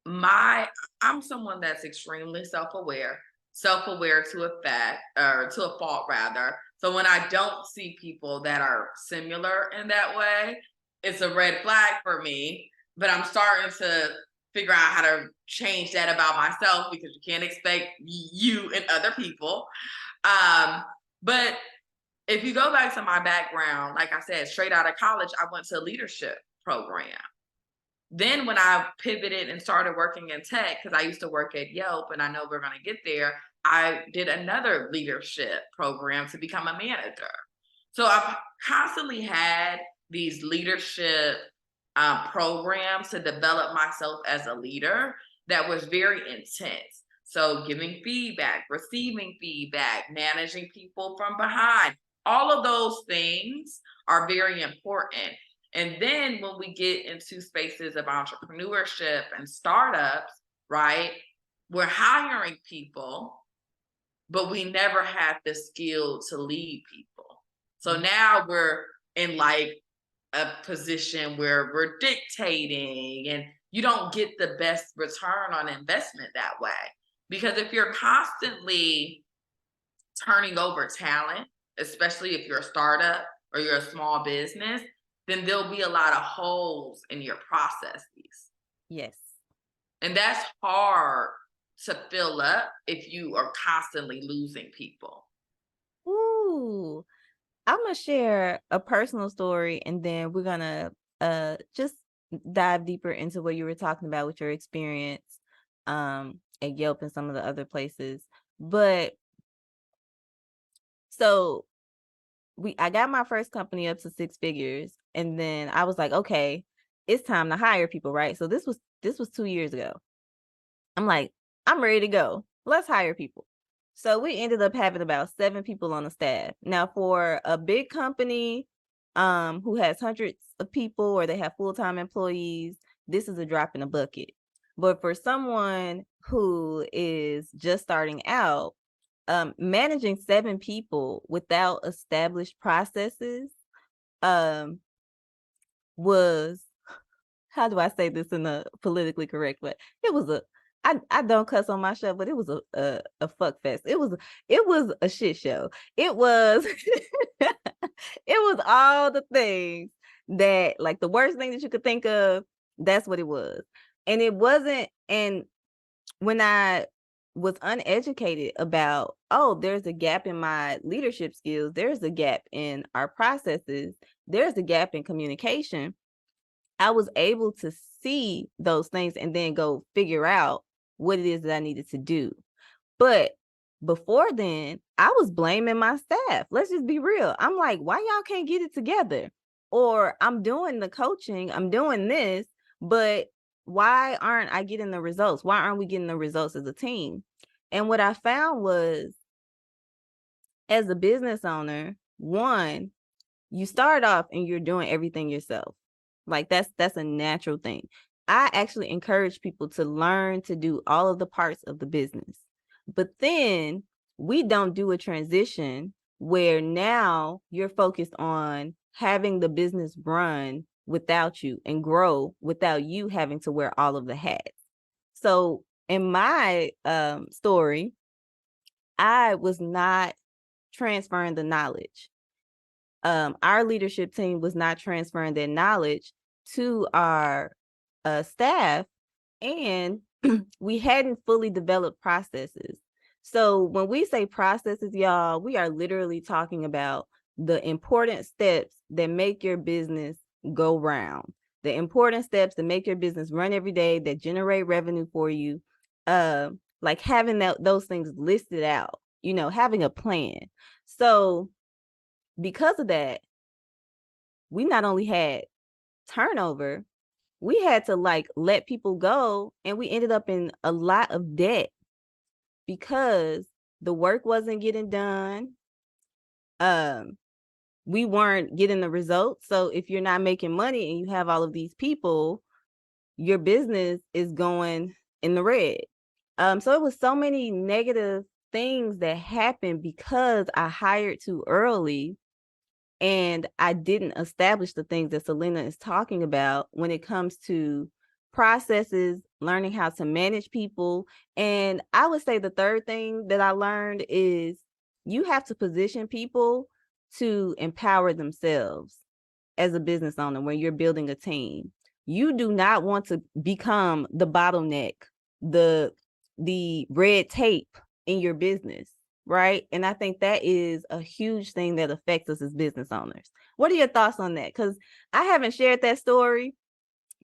[SPEAKER 2] my I'm someone that's extremely self-aware to a fact, or to a fault rather. So when I don't see people that are similar in that way, it's a red flag for me. But I'm starting to figure out how to change that about myself, because you can't expect you and other people. Um, but if you go back to my background, like I said, straight out of college, I went to a leadership program. Then when I pivoted and started working in tech, because I used to work at Yelp, and I know we're going to get there, I did another leadership program to become a manager. So I've constantly had these leadership programs to develop myself as a leader that was very intense. So giving feedback, receiving feedback, managing people from behind, all of those things are very important. And then when we get into spaces of entrepreneurship and startups, right, we're hiring people, but we never had the skill to lead people. So now we're in like a position where we're dictating, and you don't get the best return on investment that way. Because if you're constantly turning over talent, especially if you're a startup or you're a small business, then there'll be a lot of holes in your processes.
[SPEAKER 1] Yes.
[SPEAKER 2] And that's hard to fill up if you are constantly losing people.
[SPEAKER 1] Ooh, I'm gonna share a personal story, and then we're gonna just dive deeper into what you were talking about with your experience at Yelp and some of the other places. But so I got my first company up to 6 figures, and then I was like, okay, it's time to hire people, right? So this was 2 years ago. I'm like, I'm ready to go. Let's hire people. So we ended up having about 7 people on the staff. Now, for a big company who has hundreds of people or they have full-time employees, this is a drop in the bucket. But for someone who is just starting out, managing 7 people without established processes um was, how do I say this in a politically correct way? It was I don't cuss on my show, but it was a fuck fest. It was a shit show. It was it was all the things that, like, the worst thing that you could think of, that's what it was. And it wasn't, and when I was uneducated about, oh, there's a gap in my leadership skills, there's a gap in our processes, there's a gap in communication, I was able to see those things and then go figure out what it is that I needed to do. But before then, I was blaming my staff. Let's just be real. I'm like, why y'all can't get it together? Or I'm doing the coaching, I'm doing this, but why aren't I getting the results? Why aren't we getting the results as a team? And what I found was, as a business owner, one, you start off and you're doing everything yourself. Like that's a natural thing. I actually encourage people to learn to do all of the parts of the business. But then we don't do a transition where now you're focused on having the business run without you and grow without you having to wear all of the hats. So in my story, I was not transferring the knowledge. Our leadership team was not transferring their knowledge to our staff, and we hadn't fully developed processes. So when we say processes, y'all, we are literally talking about the important steps that make your business go round, the important steps that make your business run every day, that generate revenue for you. Like having those things listed out, having a plan. So because of that, we not only had turnover, we had to like let people go, and we ended up in a lot of debt because the work wasn't getting done. We weren't getting the results. So if you're not making money and you have all of these people, your business is going in the red. So it was so many negative things that happened because I hired too early and I didn't establish the things that Salina is talking about when it comes to processes, learning how to manage people. And I would say the third thing that I learned is you have to position people to empower themselves as a business owner when you're building a team. You do not want to become the bottleneck, the red tape in your business, right? And I think that is a huge thing that affects us as business owners. What are your thoughts on that? Because I haven't shared that story,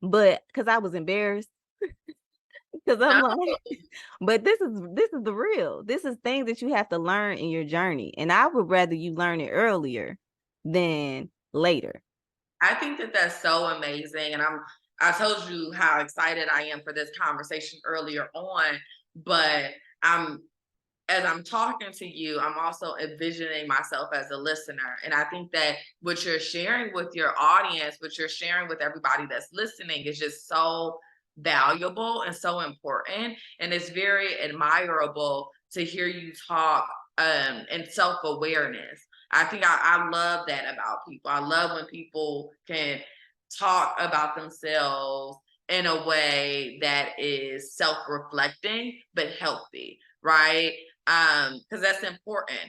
[SPEAKER 1] but because I was embarrassed. Because I'm like, but this is the real. This is things that you have to learn in your journey. And I would rather you learn it earlier than later.
[SPEAKER 2] I think that that's so amazing. And I told you how excited I am for this conversation earlier on, but I'm as I'm talking to you, I'm also envisioning myself as a listener. And I think that what you're sharing with your audience, what you're sharing with everybody that's listening is just so valuable and so important. And it's very admirable to hear you talk and self-awareness. I think I love that about people. I love when people can talk about themselves in a way that is self-reflecting but healthy, right? Because that's important,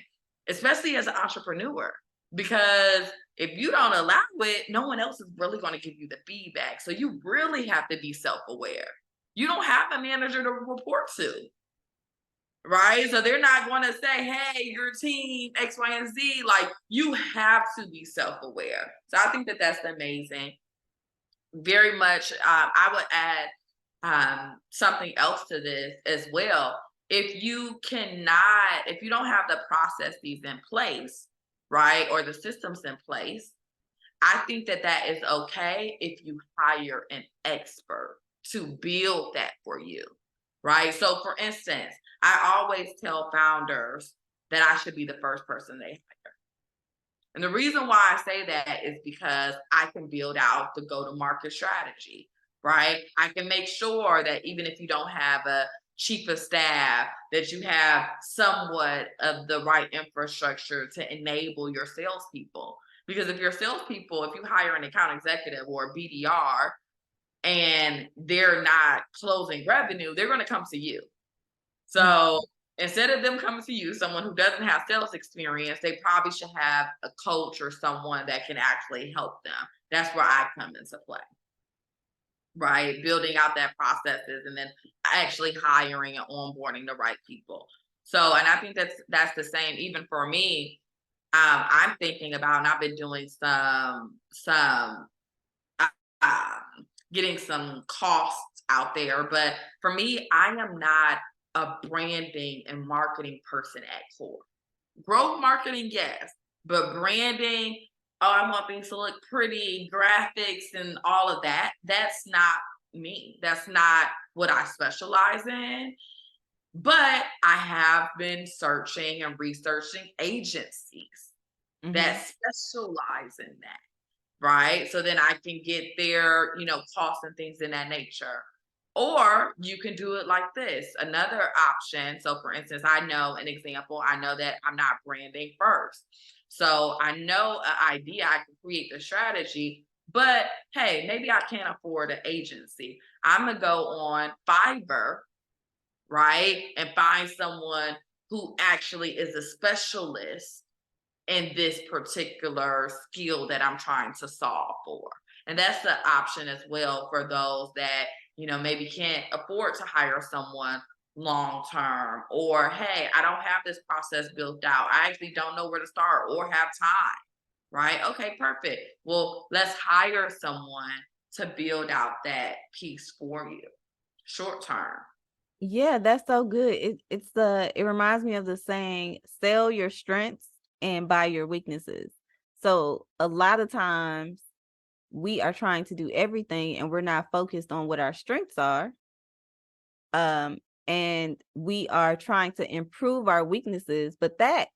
[SPEAKER 2] especially as an entrepreneur. Because if you don't allow it, no one else is really going to give you the feedback. So you really have to be self-aware. You don't have a manager to report to, right? So they're not going to say, "Hey, your team X, Y, and Z." Like you have to be self-aware. So I think that that's amazing. Very much. I would add something else to this as well. If you don't have the processes in place, right, or the systems in place, I think that that is okay if you hire an expert to build that for you, right? So, for instance, I always tell founders that I should be the first person they hire. And the reason why I say that is because I can build out the go to market strategy, right? I can make sure that even if you don't have a chief of staff, that you have somewhat of the right infrastructure to enable your salespeople. Because if your salespeople, if you hire an account executive or a BDR and they're not closing revenue, they're going to come to you. So instead of them coming to you, someone who doesn't have sales experience, they probably should have a coach or someone that can actually help them. That's where I come into play, right? Building out that processes and then actually hiring and onboarding the right people. So, and I think that's the same even for me. I'm thinking about, and I've been doing some getting some costs out there. But for me, I am not a branding and marketing person at core. Growth marketing, yes, but branding, oh, I want things to look pretty, graphics and all of that. That's not me. That's not what I specialize in. But I have been searching and researching agencies
[SPEAKER 1] Mm-hmm.
[SPEAKER 2] that specialize in that, right? So then I can get their, costs and things in that nature. Or you can do it like this. Another option. So, for instance, I know an example. I know that I'm not branding first. So I know an idea. I can create the strategy. But hey, maybe I can't afford an agency. I'm going to go on Fiverr, right? And find someone who actually is a specialist in this particular skill that I'm trying to solve for. And that's the option as well for those that, maybe can't afford to hire someone long term, or hey, I don't have this process built out. I actually don't know where to start or have time, right? Okay, perfect. Well, let's hire someone to build out that piece for you short term.
[SPEAKER 1] Yeah, that's so good. It reminds me of the saying, sell your strengths and buy your weaknesses. So a lot of times we are trying to do everything and we're not focused on what our strengths are. Um, and we are trying to improve our weaknesses, but that,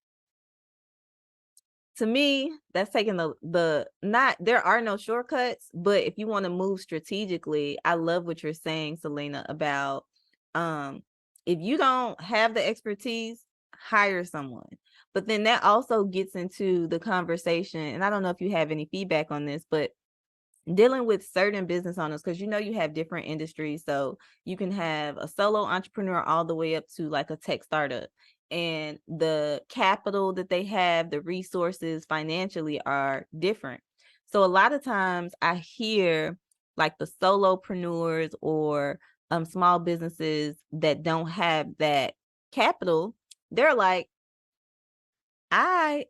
[SPEAKER 1] to me, that's taking the not there are no shortcuts, but if you want to move strategically, I love what you're saying, Salina, about um if you don't have the expertise, hire someone. But then that also gets into the conversation, and I don't know if you have any feedback on this, but dealing with certain business owners, because you have different industries, so you can have a solo entrepreneur all the way up to like a tech startup, and the capital that they have, the resources financially are different. So a lot of times I hear like the solopreneurs or small businesses that don't have that capital, they're like, I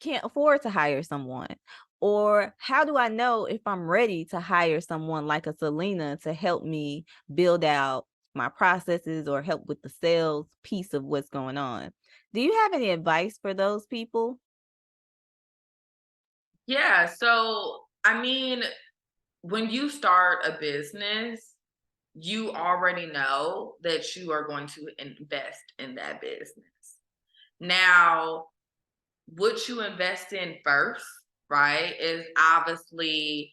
[SPEAKER 1] can't afford to hire someone. Or how do I know if I'm ready to hire someone like a Salina to help me build out my processes or help with the sales piece of what's going on? Do you have any advice for those people?
[SPEAKER 2] Yeah. So, I mean, when you start a business, you already know that you are going to invest in that business. Now, what you invest in first, right, is obviously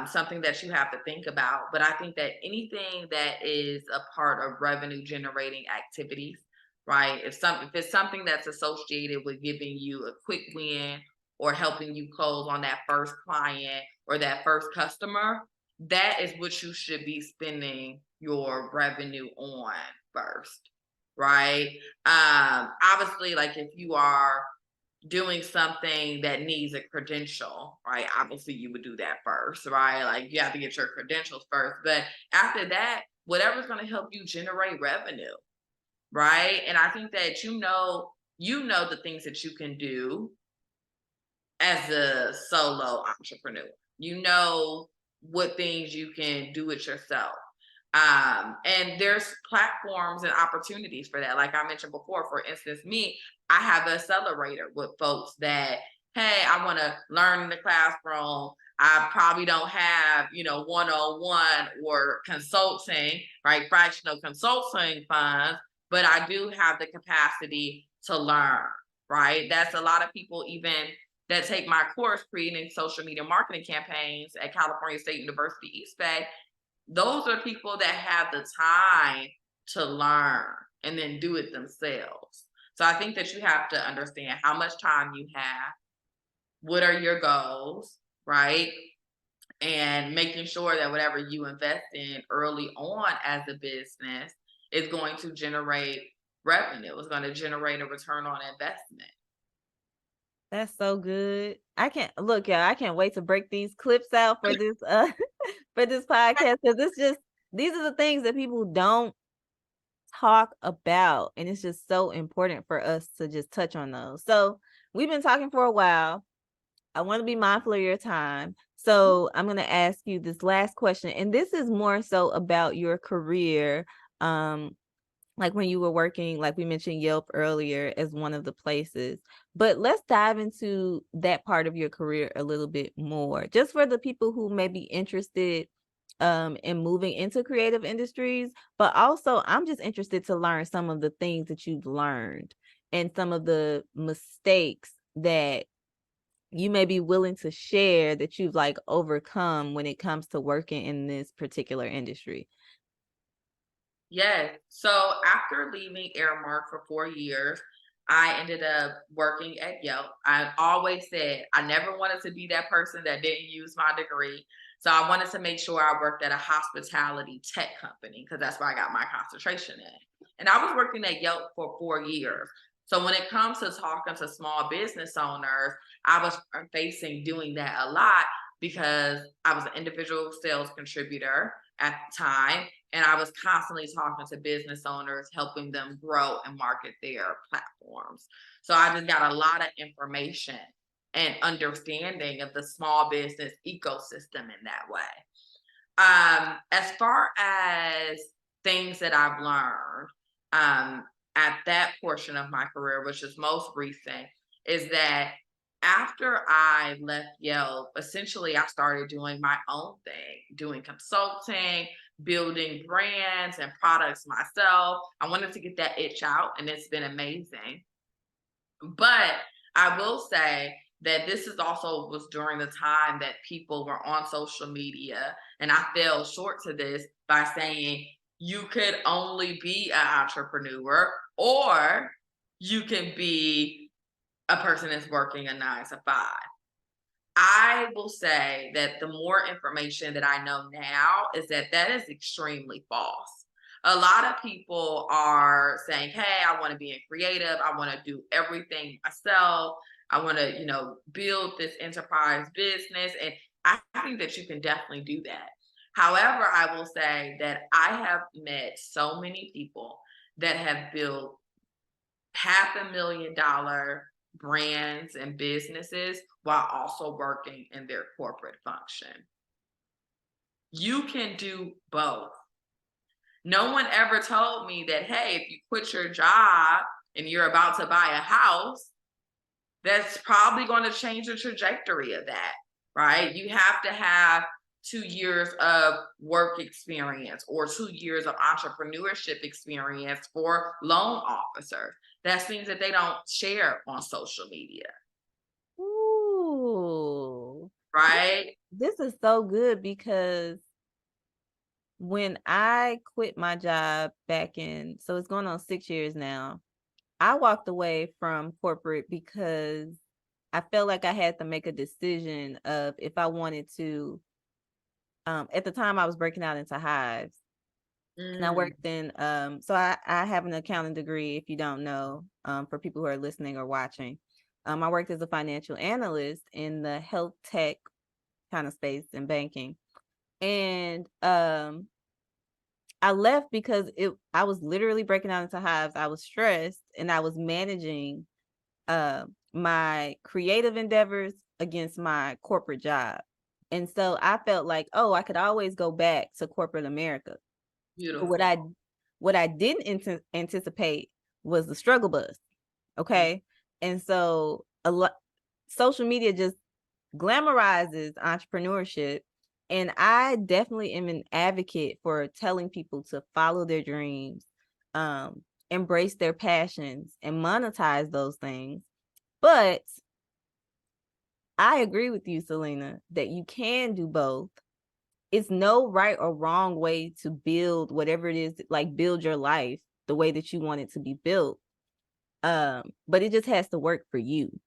[SPEAKER 2] something that you have to think about. But I think that anything that is a part of revenue generating activities, right, if it's something that's associated with giving you a quick win or helping you close on that first client or that first customer, that is what you should be spending your revenue on first, right? Obviously, like if you are doing something that needs a credential, right? Obviously, you would do that first, right? Like you have to get your credentials first. But after that, whatever's going to help you generate revenue, right? And I think that you know the things that you can do as a solo entrepreneur. You know what things you can do it yourself. And there's platforms and opportunities for that. Like I mentioned before, for instance, me, I have an accelerator with folks that, hey, I want to learn in the classroom. I probably don't have, 101 or consulting, right? Fractional consulting funds, but I do have the capacity to learn, right? That's a lot of people even that take my course creating social media marketing campaigns at California State University East Bay. Those are people that have the time to learn and then do it themselves. So I think that you have to understand how much time you have, what are your goals, right? And making sure that whatever you invest in early on as a business is going to generate revenue, it's going to generate a return on investment.
[SPEAKER 1] That's so good. I can't look, yeah, I can't wait to break these clips out for this for this podcast, because it's just these are the things that people don't talk about, and it's just so important for us to just touch on those. So we've been talking for a while. I want to be mindful of your time. So I'm going to ask you this last question, and this is more so about your career. Like when you were working, like we mentioned Yelp earlier as one of the places, but let's dive into that part of your career a little bit more, just for the people who may be interested in moving into creative industries. But also, I'm just interested to learn some of the things that you've learned and some of the mistakes that you may be willing to share that you've like overcome when it comes to working in this particular industry.
[SPEAKER 2] Yes. So after leaving Airmark for 4 years, I ended up working at Yelp. I always said I never wanted to be that person that didn't use my degree. So I wanted to make sure I worked at a hospitality tech company because that's where I got my concentration in. And I was working at Yelp for 4 years. So when it comes to talking to small business owners, I was facing doing that a lot because I was an individual sales contributor at the time, and I was constantly talking to business owners, helping them grow and market their platforms. So I just got a lot of information and understanding of the small business ecosystem in that way. As far as things that I've learned at that portion of my career, which is most recent, is that after I left Yelp, essentially I started doing my own thing, doing consulting, building brands and products myself. I wanted to get that itch out, and it's been amazing. But I will say that this is also was during the time that people were on social media, and I fell short to this by saying you could only be an entrepreneur or you can be a person that's working a 9 to 5. I will say that the more information that I know now is that that is extremely false. A lot of people are saying, "Hey, I want to be in creative. I want to do everything myself. I want to, build this enterprise business." And I think that you can definitely do that. However, I will say that I have met so many people that have built $500,000 brands and businesses while also working in their corporate function. You can do both. No one ever told me that, hey, if you quit your job and you're about to buy a house, that's probably going to change the trajectory of that, right? You have to have 2 years of work experience or 2 years of entrepreneurship experience for loan officers. That's things that they don't share on social media,
[SPEAKER 1] Ooh,
[SPEAKER 2] right?
[SPEAKER 1] this is so good because when I quit my job back in, so it's going on 6 years now, I walked away from corporate because I felt like I had to make a decision of if I wanted to. At the time, I was breaking out into hives, and I
[SPEAKER 2] Mm,
[SPEAKER 1] worked in. So I have an accounting degree. If you don't know, for people who are listening or watching, I worked as a financial analyst in the health tech kind of space in banking, and I left because I was literally breaking out into hives. I was stressed, and I was managing my creative endeavors against my corporate job. And so I felt like, oh, I could always go back to corporate America. But
[SPEAKER 2] beautiful.
[SPEAKER 1] what I didn't anticipate was the struggle bus.
[SPEAKER 2] Mm.
[SPEAKER 1] Okay. And so a lot social media just glamorizes entrepreneurship. And I definitely am an advocate for telling people to follow their dreams, embrace their passions, and monetize those things. But I agree with you, Salina, that you can do both. It's no right or wrong way to build whatever it is, like build your life the way that you want it to be built. But it just has to work for you.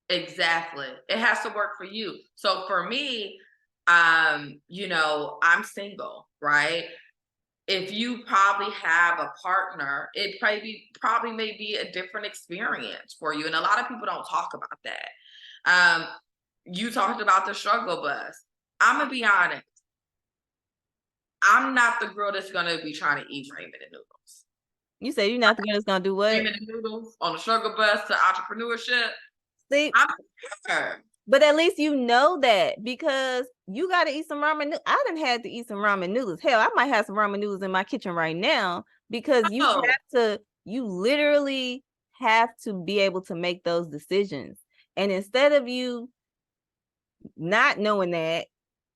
[SPEAKER 2] Exactly. It has to work for you. So for me, I'm single, right? If you probably have a partner, it probably may be a different experience for you. And a lot of people don't talk about that. Um, you talked about the struggle bus. I'm gonna be honest. I'm not the girl that's gonna be trying to eat ramen and noodles.
[SPEAKER 1] You say you're not the girl that's gonna do what?
[SPEAKER 2] Ramen and noodles on the struggle bus to entrepreneurship.
[SPEAKER 1] See,
[SPEAKER 2] I'm her.
[SPEAKER 1] But at least you know that, because you got to eat some ramen noodles. I done had to eat some ramen noodles. Hell, I might have some ramen noodles in my kitchen right now, because
[SPEAKER 2] Oh,
[SPEAKER 1] you literally have to be able to make those decisions. And instead of you not knowing that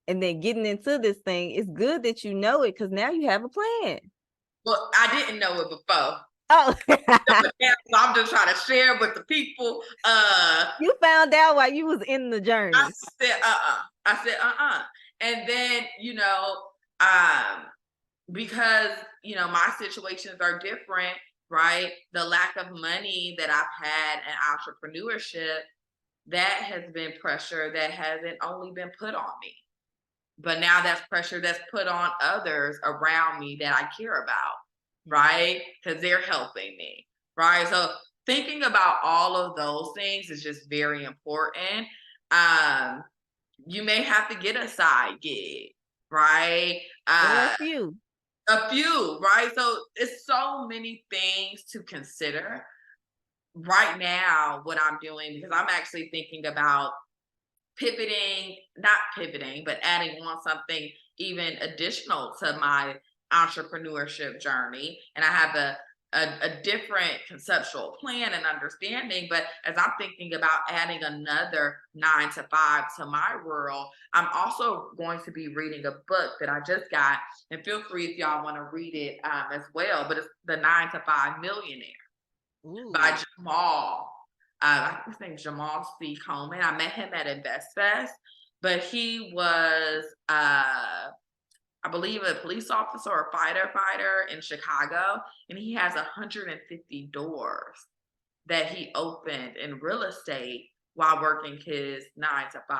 [SPEAKER 1] and then getting into this thing, it's good that you know it, because now you have a plan.
[SPEAKER 2] well, I didn't know it before.
[SPEAKER 1] Oh,
[SPEAKER 2] So I'm just trying to share with the people.
[SPEAKER 1] you found out while you was in the
[SPEAKER 2] I
[SPEAKER 1] journey.
[SPEAKER 2] said, I said, And then, because, my situations are different, right? The lack of money that I've had in entrepreneurship, that has been pressure that hasn't only been put on me, but now that's pressure that's put on others around me that I care about, right? Because they're helping me, right? So thinking about all of those things is just very important. Um, you may have to get a side gig, right?
[SPEAKER 1] Or a few.
[SPEAKER 2] A few, right? So it's so many things to consider. Right now, what I'm doing, because I'm actually thinking about not pivoting, but adding on something even additional to my entrepreneurship journey. And I have a different conceptual plan and understanding. But as I'm thinking about adding another 9 to 5 to my world, I'm also going to be reading a book that I just got. And feel free if y'all want to read it as well. But it's The 9 to 5 Millionaire by
[SPEAKER 1] Ooh.
[SPEAKER 2] Jamal. I think his name's Jamal C. Coleman. I met him at InvestFest, but he was, I believe, a police officer or a fighter in Chicago, and he has 150 doors that he opened in real estate while working his 9 to 5.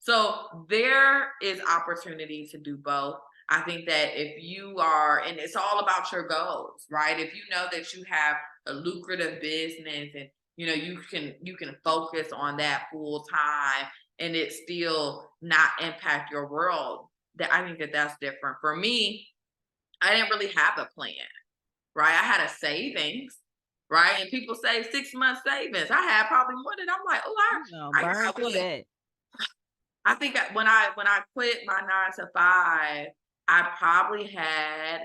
[SPEAKER 2] So there is opportunity to do both. I think that if you are, and it's all about your goals, right? If you know that you have a lucrative business, and you can focus on that full time and it still not impact your world, that I think that that's different. For me, I didn't really have a plan, right? I had a savings, right? And people say 6 months savings. I had probably more than, I'm like, oh,
[SPEAKER 1] You know,
[SPEAKER 2] I
[SPEAKER 1] burn
[SPEAKER 2] got
[SPEAKER 1] through
[SPEAKER 2] what?
[SPEAKER 1] that.
[SPEAKER 2] I think when I quit my 9 to 5, I probably had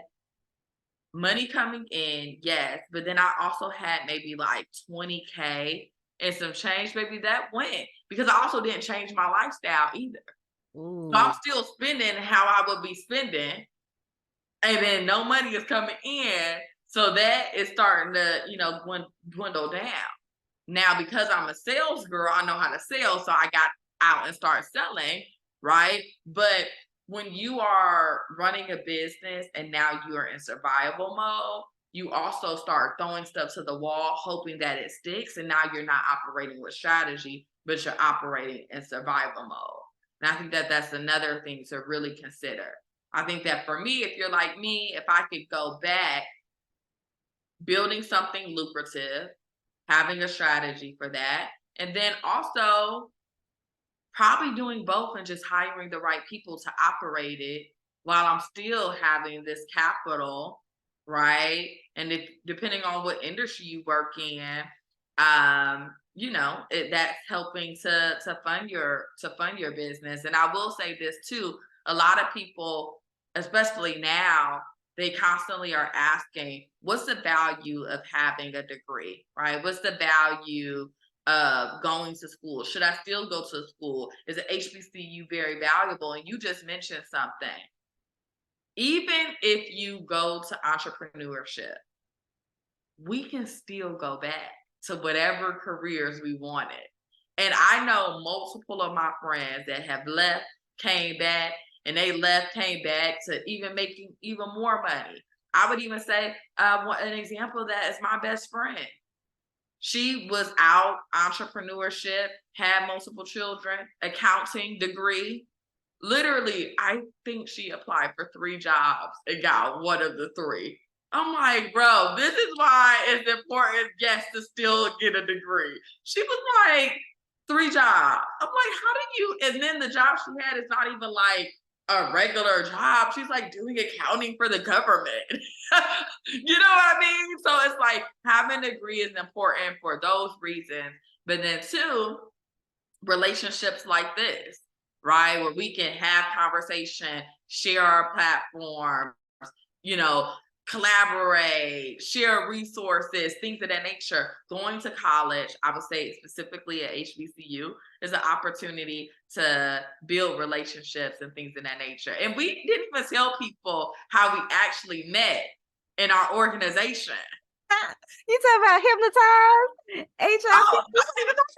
[SPEAKER 2] money coming in, yes, but then I also had maybe like 20K and some change, maybe that went, because I also didn't change my lifestyle either. So I'm
[SPEAKER 1] Ooh.
[SPEAKER 2] still spending how I would be spending, and then no money is coming in. So that is starting to, dwindle down. Now, because I'm a sales girl, I know how to sell. So I got out and started selling, right? But when you are running a business and now you are in survival mode, you also start throwing stuff to the wall, hoping that it sticks. And now you're not operating with strategy, but you're operating in survival mode. And I think that that's another thing to really consider. I think that for me, if you're like me, if I could go back, building something lucrative, having a strategy for that, and then also probably doing both and just hiring the right people to operate it while I'm still having this capital, right? And if depending on what industry you work in, that's helping to fund your business. And I will say this too: a lot of people, especially now, they constantly are asking, "What's the value of having a degree?" Right? What's the value going to school? Should I still go to school? Is an HBCU very valuable? And you just mentioned something. Even if you go to entrepreneurship, we can still go back to whatever careers we wanted. And I know multiple of my friends that have left, came back, and they left, came back to even making even more money. I would even say an example of that is my best friend. She was out entrepreneurship, had multiple children, accounting degree. Literally, I think she applied for 3 jobs and got one of the 3. I'm like, bro, this is why it's important, yes, to still get a degree. She was like, 3 jobs. I'm like, how do you? And then the job she had is not even like a regular job. She's like doing accounting for the government. You know what I mean? So it's like having a degree is important for those reasons. But then, two, relationships like this, right? Where we can have conversation, share our platform, you know, collaborate, share resources, things of that nature. Going to college, I would say specifically at HBCU, is an opportunity to build relationships and things of that nature. And we didn't even tell people how we actually met in our organization.
[SPEAKER 1] You talking about hypnotized? HIP?
[SPEAKER 2] Oh,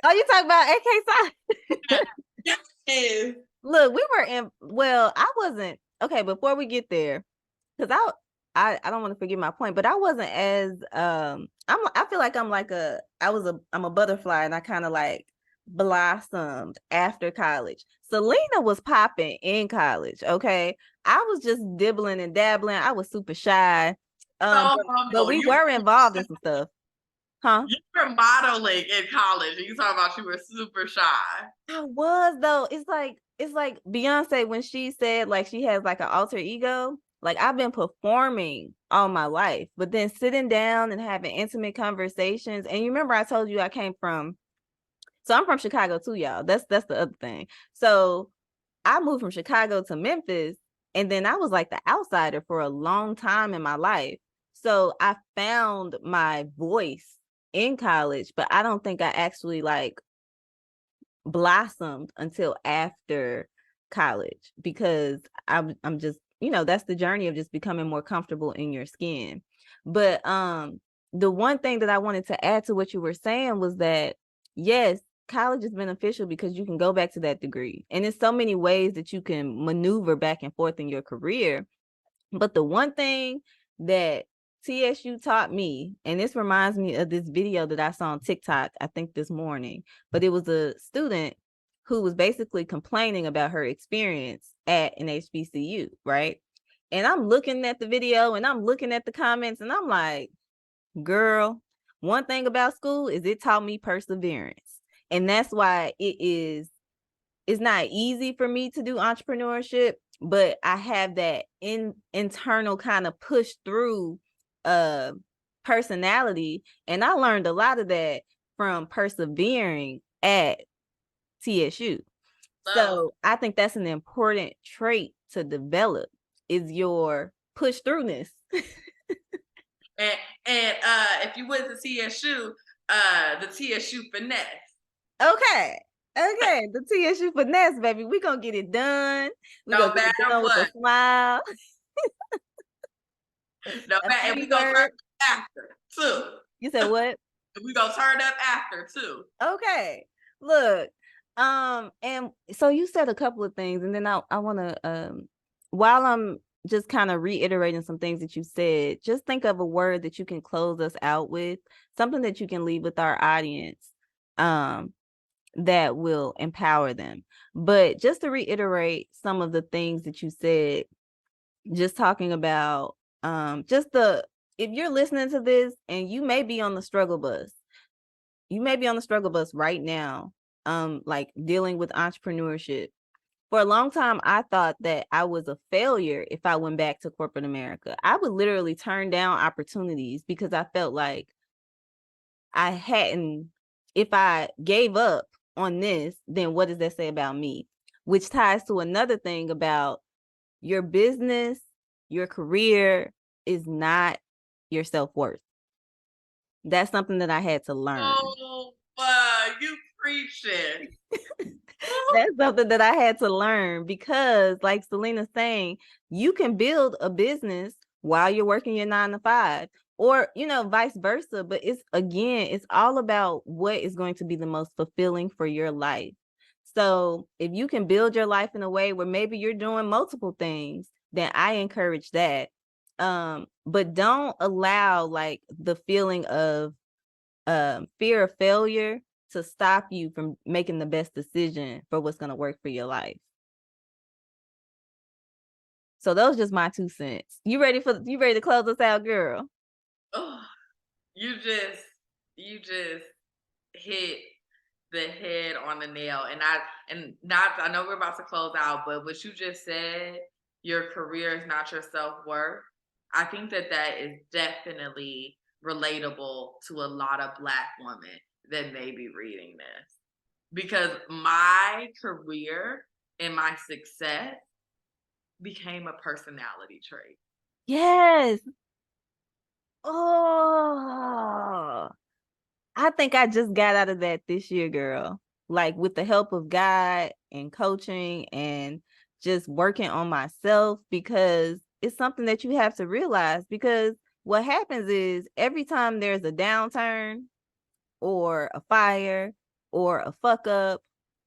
[SPEAKER 1] Oh, you talking about AK
[SPEAKER 2] yes.
[SPEAKER 1] Look, we were in. Well, I wasn't okay. Before we get there, because I don't want to forget my point, but I wasn't as I feel like I'm a butterfly, and I kind of like blossomed after college. Salina was popping in college. Okay, I was just dibbling and dabbling. I was super shy.
[SPEAKER 2] So
[SPEAKER 1] But
[SPEAKER 2] humble.
[SPEAKER 1] we were involved in some stuff, huh?
[SPEAKER 2] You were modeling in college, and you talking about you were super shy.
[SPEAKER 1] I was though. It's like Beyonce when she said like she has like an alter ego. Like I've been performing all my life, but then sitting down and having intimate conversations. And you remember I told you I came from, so I'm from Chicago too, y'all. That's the other thing. So I moved from Chicago to Memphis, and then I was like the outsider for a long time in my life. So I found my voice in college, but I don't think I actually like blossomed until after college because I'm just, that's the journey of just becoming more comfortable in your skin. But the one thing that I wanted to add to what you were saying was that yes, college is beneficial because you can go back to that degree. And there's so many ways that you can maneuver back and forth in your career. But the one thing that TSU taught me, and this reminds me of this video that I saw on TikTok, I think this morning, but it was a student who was basically complaining about her experience at an HBCU, right? And I'm looking at the video and I'm looking at the comments and I'm like, girl, one thing about school is it taught me perseverance. And that's why it's not easy for me to do entrepreneurship, but I have that internal kind of push through personality. And I learned a lot of that from persevering at TSU.
[SPEAKER 2] So,
[SPEAKER 1] So I think that's an important trait to develop is your push throughness.
[SPEAKER 2] and if you went to TSU, the TSU finesse.
[SPEAKER 1] Okay. Okay. The TSU finesse, baby. We're gonna get it done. We're
[SPEAKER 2] No
[SPEAKER 1] gonna get
[SPEAKER 2] matter
[SPEAKER 1] it done with a
[SPEAKER 2] what.
[SPEAKER 1] smile.
[SPEAKER 2] No
[SPEAKER 1] A
[SPEAKER 2] matter, and
[SPEAKER 1] P
[SPEAKER 2] we gonna turn
[SPEAKER 1] word.
[SPEAKER 2] up after too.
[SPEAKER 1] You said what?
[SPEAKER 2] And we gonna turn up after too.
[SPEAKER 1] Okay. Look. And so you said a couple of things, and then I wanna while I'm just kind of reiterating some things that you said, just think of a word that you can close us out with, something that you can leave with our audience. That will empower them. But just to reiterate some of the things that you said, just talking about just the if you're listening to this and you may be on the struggle bus, you may be on the struggle bus right now, like dealing with entrepreneurship. For a long time, I thought that I was a failure if I went back to corporate America. I would literally turn down opportunities because I felt like I hadn't, if I gave up on this, then what does that say about me? Which ties to another thing about your business, your career is not your self-worth. That's something that I had to learn.
[SPEAKER 2] Oh, you preaching.
[SPEAKER 1] That's something that I had to learn because, like Salina's saying, you can build a business while you're working your 9 to 5, or vice versa. But it's all about what is going to be the most fulfilling for your life. So if you can build your life in a way where maybe you're doing multiple things, then I encourage that. But don't allow like the feeling of fear of failure to stop you from making the best decision for what's going to work for your life. So those are just my 2 cents. You ready to close us out, girl?
[SPEAKER 2] Oh, you just hit the head on the nail. I know we're about to close out, but what you just said, your career is not your self-worth. I think that is definitely relatable to a lot of Black women that may be reading this. because my career and my success became a personality trait.
[SPEAKER 1] Yes. Oh, I think I just got out of that this year, girl. Like with the help of God and coaching and just working on myself, because it's something that you have to realize. Because what happens is every time there's a downturn or a fire or a fuck up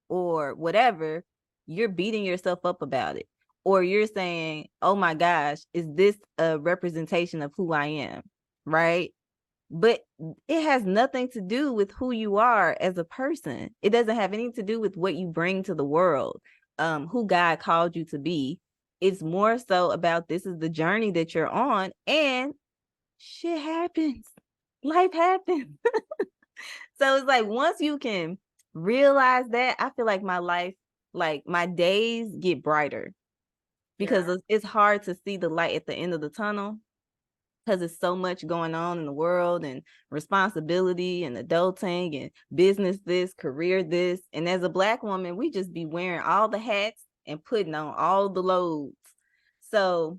[SPEAKER 1] or whatever, you're beating yourself up about it. Or you're saying, oh my gosh, is this a representation of who I am? Right? But it has nothing to do with who you are as a person. It doesn't have anything to do with what you bring to the world, who God called you to be. It's more so about this is the journey that you're on, and shit happens. Life happens. So it's like once you can realize that, I feel like my life, like my days get brighter, because
[SPEAKER 2] Yeah.
[SPEAKER 1] it's hard to see the light at the end of the tunnel, because it's so much going on in the world and responsibility and adulting and business this, career this. And as a Black woman, we just be wearing all the hats and putting on all the loads. So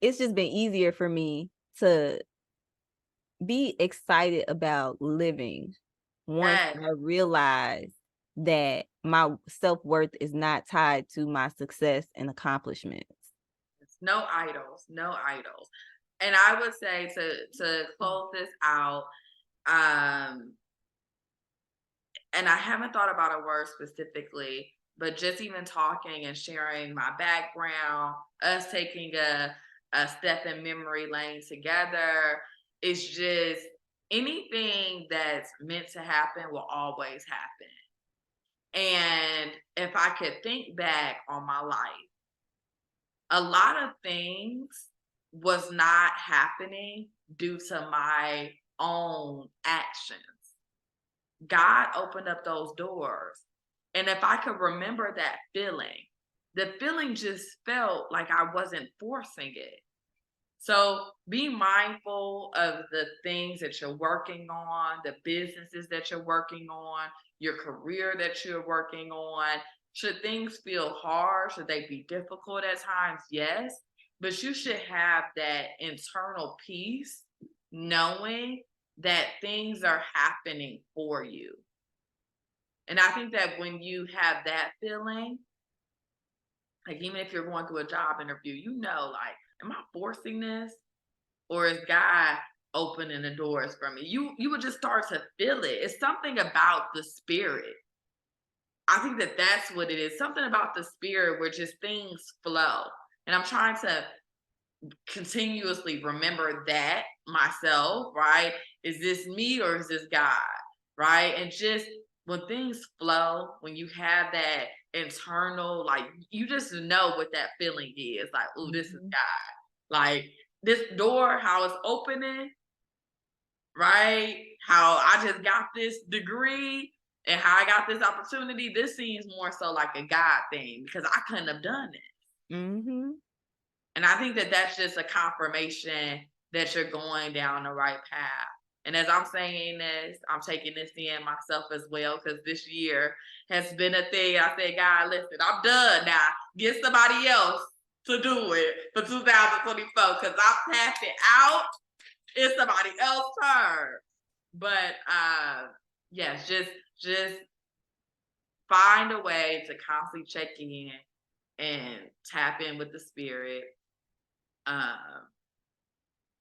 [SPEAKER 1] it's just been easier for me to be excited about living once
[SPEAKER 2] Yes.
[SPEAKER 1] I realize that my self-worth is not tied to my success and accomplishments.
[SPEAKER 2] No idols, no idols. And I would say to close this out, um, and I haven't thought about a word specifically, but just even talking and sharing my background, us taking a step in memory lane together, it's just anything that's meant to happen will always happen. And if I could think back on my life, a lot of things was not happening due to my own actions. God opened up those doors. And if I could remember that feeling, the feeling just felt like I wasn't forcing it. So be mindful of the things that you're working on, the businesses that you're working on, your career that you're working on. Should things feel hard? Should they be difficult at times? Yes. But you should have that internal peace knowing that things are happening for you. And I think that when you have that feeling, like even if you're going through a job interview, like, am I forcing this? Or is God opening the doors for me? You would just start to feel it. It's something about the spirit. I think that that's what it is. Something about the spirit where just things flow. And I'm trying to continuously remember that myself, right? Is this me or is this God? Right? And just when things flow, when you have that internal, like you just know what that feeling is. Like, oh, this is
[SPEAKER 1] Mhm.
[SPEAKER 2] God. Like this door, how it's opening, right? How I just got this degree and how I got this opportunity. This seems more so like a God thing because I couldn't have done it.
[SPEAKER 1] Mhm.
[SPEAKER 2] And I think that that's just a confirmation that you're going down the right path. And as I'm saying this, I'm taking this in myself as well because this year has been a thing. I said, God, listen, I'm done now. Get somebody else to do it for 2024 because I'm tapping out. It's somebody else's turn. But yes, just find a way to constantly check in and tap in with the spirit. Um,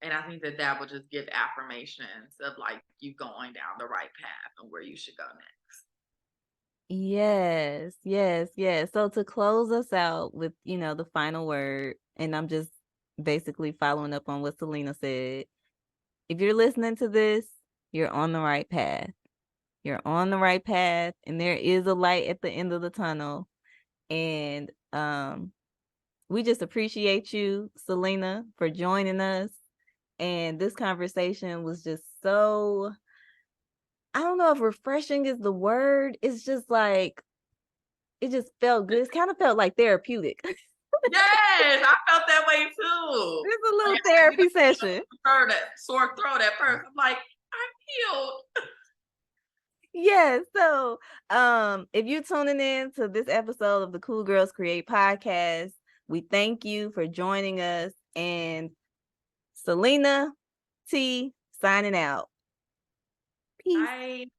[SPEAKER 2] and I think that that will just give affirmations of like you going down the right path and where you should go next.
[SPEAKER 1] Yes, yes, yes. So to close us out with, the final word, and I'm just basically following up on what Salina said. If you're listening to this, you're on the right path. You're on the right path, and there is a light at the end of the tunnel. And we just appreciate you, Salina, for joining us. And this conversation was just so, I don't know if refreshing is the word. It's just like, it just felt good. It kind of felt like therapeutic. It's
[SPEAKER 2] Yes, I felt that way too.
[SPEAKER 1] a little
[SPEAKER 2] Like I
[SPEAKER 1] therapy session.
[SPEAKER 2] heard that sore throat at first. I'm like, I'm healed.
[SPEAKER 1] Yeah, so if you're tuning in to this episode of the Cool Girls Create podcast, we thank you for joining us. And Salina T signing out. Peace.
[SPEAKER 2] Bye.